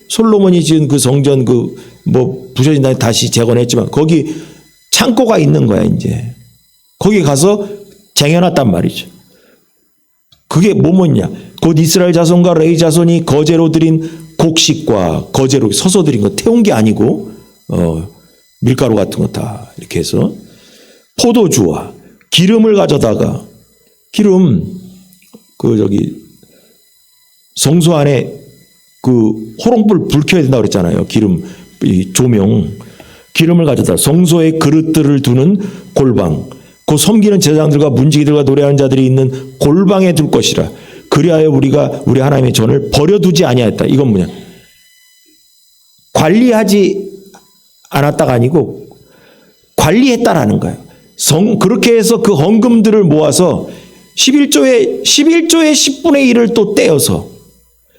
솔로몬이 지은 그 성전 부서진 다음에 다시 재건했지만 거기 창고가 있는 거야 이제. 거기 가서 쟁여놨단 말이죠. 그게 뭐냐? 곧 이스라엘 자손과 레위 자손이 거제로 드린 곡식과 거제로 서서 드린 거 태운 게 아니고 밀가루 같은 거 다 이렇게 해서 포도주와 기름을 가져다가 기름 성소 안에 호롱불 불 켜야 된다고 그랬잖아요. 조명. 기름을 가져다 성소에 그릇들을 두는 골방, 그 섬기는 제사장들과 문지기들과 노래하는 자들이 있는 골방에 둘 것이라. 그리하여 우리가 우리 하나님의 전을 버려두지 아니하였다. 이건 뭐냐? 관리하지 않았다가 아니고 관리했다라는 거예요. 그렇게 해서 그 헌금들을 모아서 11조의 10분의 1을 또 떼어서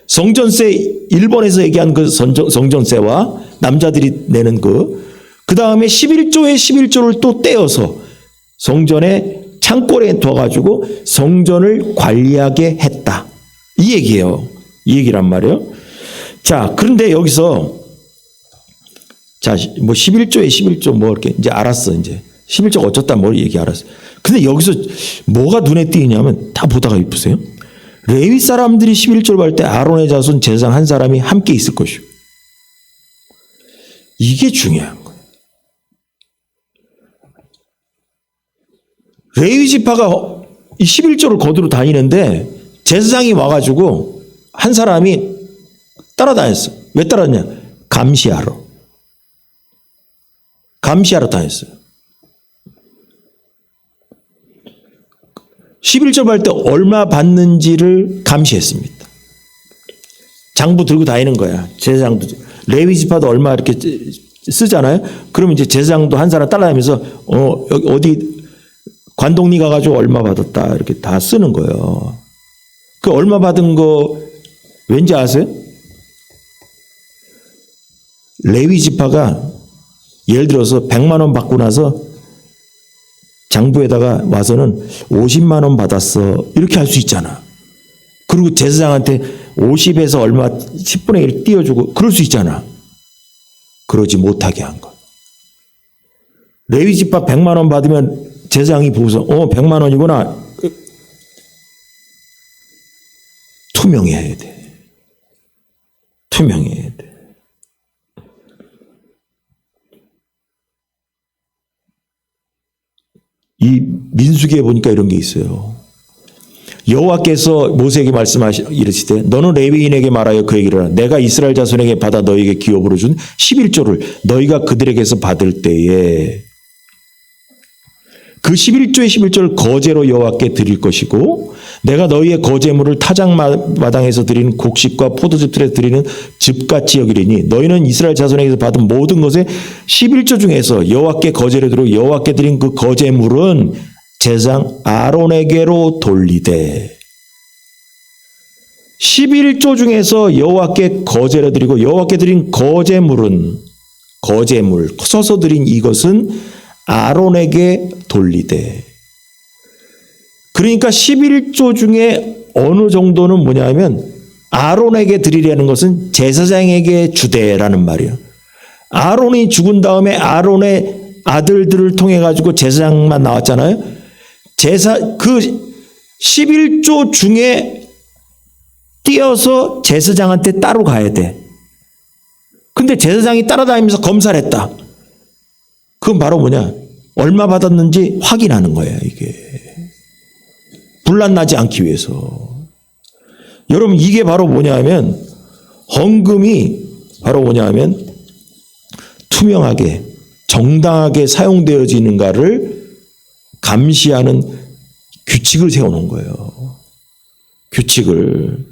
성전세, 일본에서 얘기한 그 성전세와 남자들이 내는 그 다음에 11조의 11조를 또 떼어서 성전에 창고에 둬가지고 성전을 관리하게 했다. 이 얘기예요. 이 얘기란 말이에요. 자, 그런데 여기서 11조에 11조 이렇게 이제 알았어. 이제 11조가 어쩌다 얘기 알았어. 근데 여기서 뭐가 눈에 띄냐면 다 보다가 보세요. 레위 사람들이 11조를 받을 때 아론의 자손 제사장 한 사람이 함께 있을 것이고. 이게 중요한 거예요. 레위 지파가 이 11조를 거두러 다니는데 제사장이 와가지고 한 사람이 따라다녔어. 왜 따라다녔냐? 감시하러 다녔어요. 11조 받을 때 얼마 받는지를 감시했습니다. 장부 들고 다니는 거야. 제사장도. 레위 지파도 얼마 이렇게 쓰잖아요. 그러면 이제 제사장도 한 사람 따라다니면서 여기 어디 관동리 가가지고 얼마 받았다 이렇게 다 쓰는 거예요. 그 얼마 받은 거 왠지 아세요? 레위 지파가 예를 들어서 100만 원 받고 나서 장부에다가 와서는 50만 원 받았어 이렇게 할 수 있잖아. 그리고 제사장한테 50에서 얼마 10분의 1 띄워주고 그럴 수 있잖아. 그러지 못하게 한 거. 레위 지파 100만 원 받으면 제사장이 보고서 100만 원이구나. 투명해야 돼. 투명해야 돼. 이 민수기에 보니까 이런 게 있어요. 여호와께서 모세에게 이르시되 너는 레위인에게 말하여 그에게 이르라. 내가 이스라엘 자손에게 받아 너희에게 기업으로 준 11조를 너희가 그들에게서 받을 때에 그 11조의 11조를 거제로 여호와께 드릴 것이고 내가 너희의 거제물을 타작마당에서 드리는 곡식과 포도즙들에 드리는 즙같이 여기리니 너희는 이스라엘 자손에게서 받은 모든 것의 11조 중에서 여호와께 거제로 드리고 여호와께 드린 그 거제물은 제사장 아론에게로 돌리되 11조 중에서 여호와께 거제로 드리고 여호와께 드린 거제물은 거제물 서서 드린 이것은 아론에게 돌리되 그러니까 11조 중에 어느 정도는 뭐냐면 아론에게 드리려는 것은 제사장에게 주되라는 말이에요. 아론이 죽은 다음에 아론의 아들들을 통해 가지고 제사장만 나왔잖아요. 그 11조 중에 띄어서 제사장한테 따로 가야 돼. 근데 제사장이 따라다니면서 검사를 했다. 그건 바로 뭐냐? 얼마 받았는지 확인하는 거예요, 이게. 분란 나지 않기 위해서. 여러분, 이게 바로 뭐냐면, 헌금이 바로 뭐냐면, 투명하게, 정당하게 사용되어지는가를 감시하는 규칙을 세우는 거예요. 규칙을.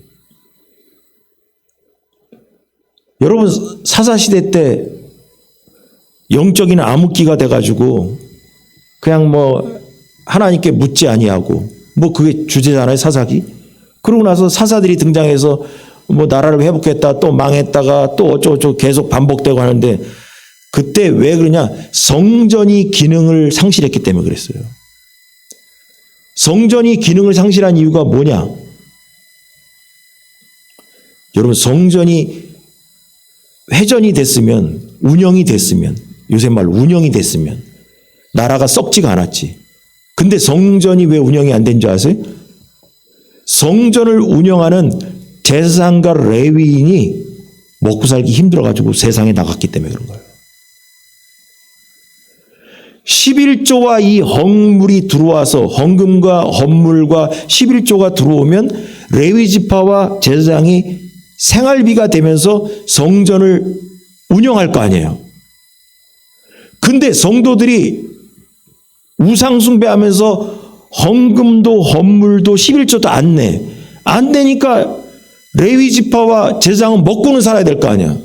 여러분, 사사시대 때 영적인 암흑기가 돼가지고 그냥 뭐 하나님께 묻지 아니하고 뭐 그게 주제잖아요, 사사기. 그러고 나서 사사들이 등장해서 뭐 나라를 회복했다 또 망했다가 또 어쩌고저쩌고 계속 반복되고 하는데 그때 왜 그러냐? 성전이 기능을 상실했기 때문에 그랬어요. 성전이 기능을 상실한 이유가 뭐냐? 여러분, 성전이 회전이 됐으면, 운영이 됐으면, 요새 말 운영이 됐으면 나라가 썩지가 않았지. 근데 성전이 왜 운영이 안 된 줄 아세요? 성전을 운영하는 제사장과 레위인이 먹고 살기 힘들어가지고 세상에 나갔기 때문에 그런 거예요. 11조와 이 헌물이 들어와서 헌금과 헌물과 11조가 들어오면 레위 지파와 제사장이 생활비가 되면서 성전을 운영할 거 아니에요. 근데 성도들이 우상 숭배하면서 헌금도 헌물도 11조도 안 내. 안 되니까 레위 지파와 제사장은 먹고는 살아야 될 거 아니야.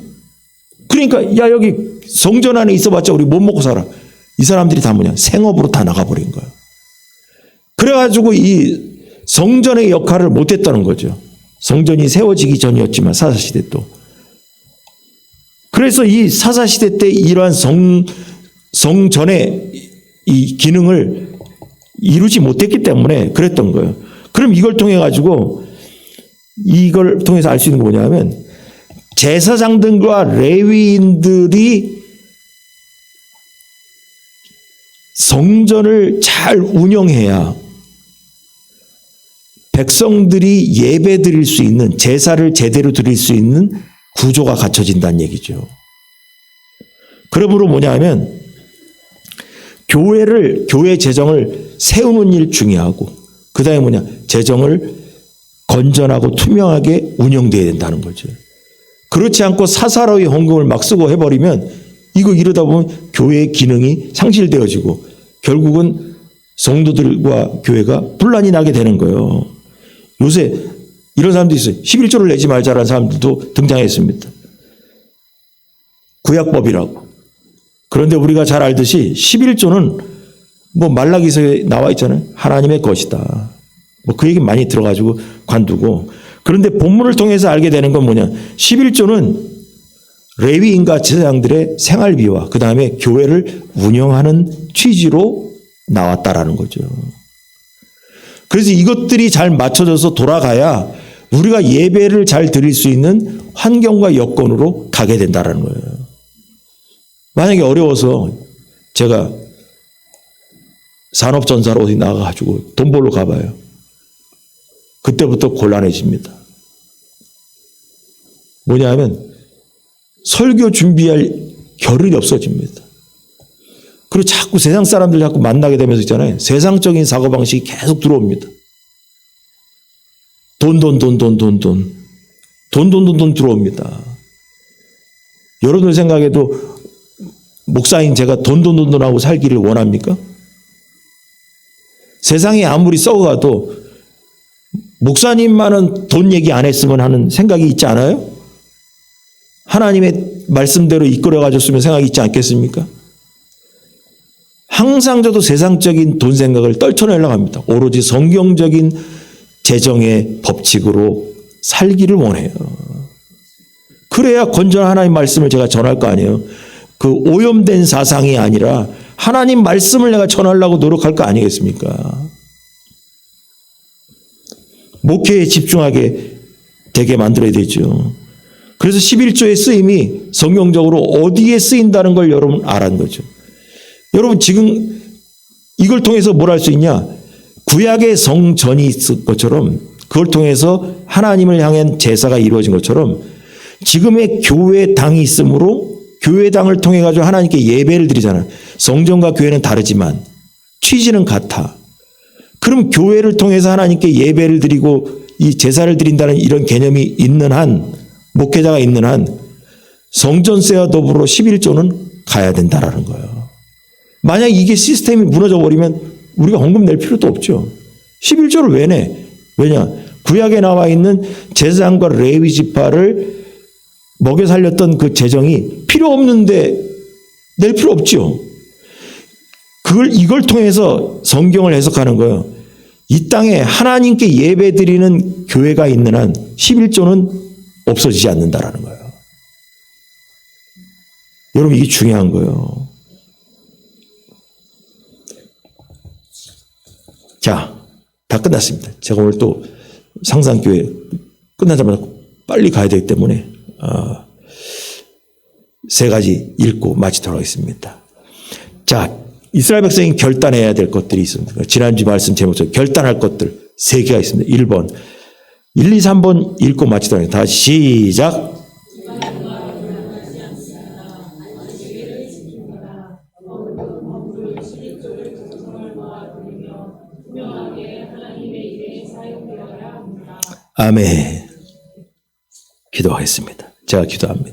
그러니까 야 여기 성전 안에 있어봤자 우리 못 먹고 살아. 이 사람들이 다 뭐냐? 생업으로 다 나가버린 거예요. 그래가지고 이 성전의 역할을 못했다는 거죠. 성전이 세워지기 전이었지만 사사시대 또. 그래서 이 사사시대 때 이러한 성전의 이 기능을 이루지 못했기 때문에 그랬던 거예요. 그럼 이걸 통해 가지고 이걸 통해서 알 수 있는 게 뭐냐면 제사장들과 레위인들이 성전을 잘 운영해야 백성들이 예배 드릴 수 있는 제사를 제대로 드릴 수 있는 구조가 갖춰진다는 얘기죠. 그러므로 뭐냐면 교회 재정을 세우는 일 중요하고 그다음에 뭐냐 재정을 건전하고 투명하게 운영돼야 된다는 거죠. 그렇지 않고 사사로이 헌금을 막 쓰고 해버리면 이거 이러다 보면 교회의 기능이 상실되어지고 결국은 성도들과 교회가 분란이 나게 되는 거예요. 요새 이런 사람도 있어요. 11조를 내지 말자라는 사람들도 등장했습니다. 구약법이라고. 그런데 우리가 잘 알듯이 11조는 뭐 말라기서에 나와 있잖아요. 하나님의 것이다. 뭐 그 얘기 많이 들어가지고 관두고. 그런데 본문을 통해서 알게 되는 건 뭐냐. 11조는 레위인과 제사장들의 생활비와 그 다음에 교회를 운영하는 취지로 나왔다라는 거죠. 그래서 이것들이 잘 맞춰져서 돌아가야 우리가 예배를 잘 드릴 수 있는 환경과 여건으로 가게 된다는 거예요. 만약에 어려워서 제가 산업전사로 어디 나가가지고 돈 벌러 가봐요. 그때부터 곤란해집니다. 뭐냐 하면 설교 준비할 겨를이 없어집니다. 그리고 자꾸 세상 사람들 자꾸 만나게 되면서 있잖아요. 세상적인 사고방식이 계속 들어옵니다. 돈 들어옵니다. 여러분들 생각에도 목사인 제가 돈 하고 살기를 원합니까? 세상이 아무리 썩어가도 목사님만은 돈 얘기 안 했으면 하는 생각이 있지 않아요? 하나님의 말씀대로 이끌어 가줬으면 생각이 있지 않겠습니까? 항상 저도 세상적인 돈 생각을 떨쳐내려고 합니다. 오로지 성경적인 재정의 법칙으로 살기를 원해요. 그래야 건전한 하나님 말씀을 제가 전할 거 아니에요. 그 오염된 사상이 아니라 하나님 말씀을 내가 전하려고 노력할 거 아니겠습니까? 목회에 집중하게 되게 만들어야 되죠. 그래서 11조의 쓰임이 성경적으로 어디에 쓰인다는 걸 여러분 알아는 거죠. 여러분 지금 이걸 통해서 뭘 할 수 있냐? 구약의 성전이 있을 것처럼 그걸 통해서 하나님을 향한 제사가 이루어진 것처럼 지금의 교회당이 있으므로 교회당을 통해 가지고 하나님께 예배를 드리잖아요. 성전과 교회는 다르지만 취지는 같아. 그럼 교회를 통해서 하나님께 예배를 드리고 이 제사를 드린다는 이런 개념이 있는 한, 목회자가 있는 한 성전세와 더불어 11조는 가야 된다라는 거예요. 만약 이게 시스템이 무너져 버리면 우리가 헌금 낼 필요도 없죠. 11조를 왜 내? 왜냐? 구약에 나와 있는 제사장과 레위 지파를 먹여 살렸던 그 재정이 필요 없는데 낼 필요 없죠. 이걸 통해서 성경을 해석하는 거예요. 이 땅에 하나님께 예배 드리는 교회가 있는 한 11조는 없어지지 않는다라는 거예요. 여러분 이게 중요한 거예요. 자, 다 끝났습니다. 제가 오늘 또 상산교회 끝나자마자 빨리 가야 되기 때문에 세 가지 읽고 마치도록 하겠습니다. 자, 이스라엘 백성이 결단해야 될 것들이 있습니다. 지난주 말씀 제목처럼 결단할 것들 세 개가 있습니다. 1번, 1, 2, 3번 읽고 마치도록 하겠습니다. 다시 시작. 아멘. 기도하겠습니다. 제가 기도합니다.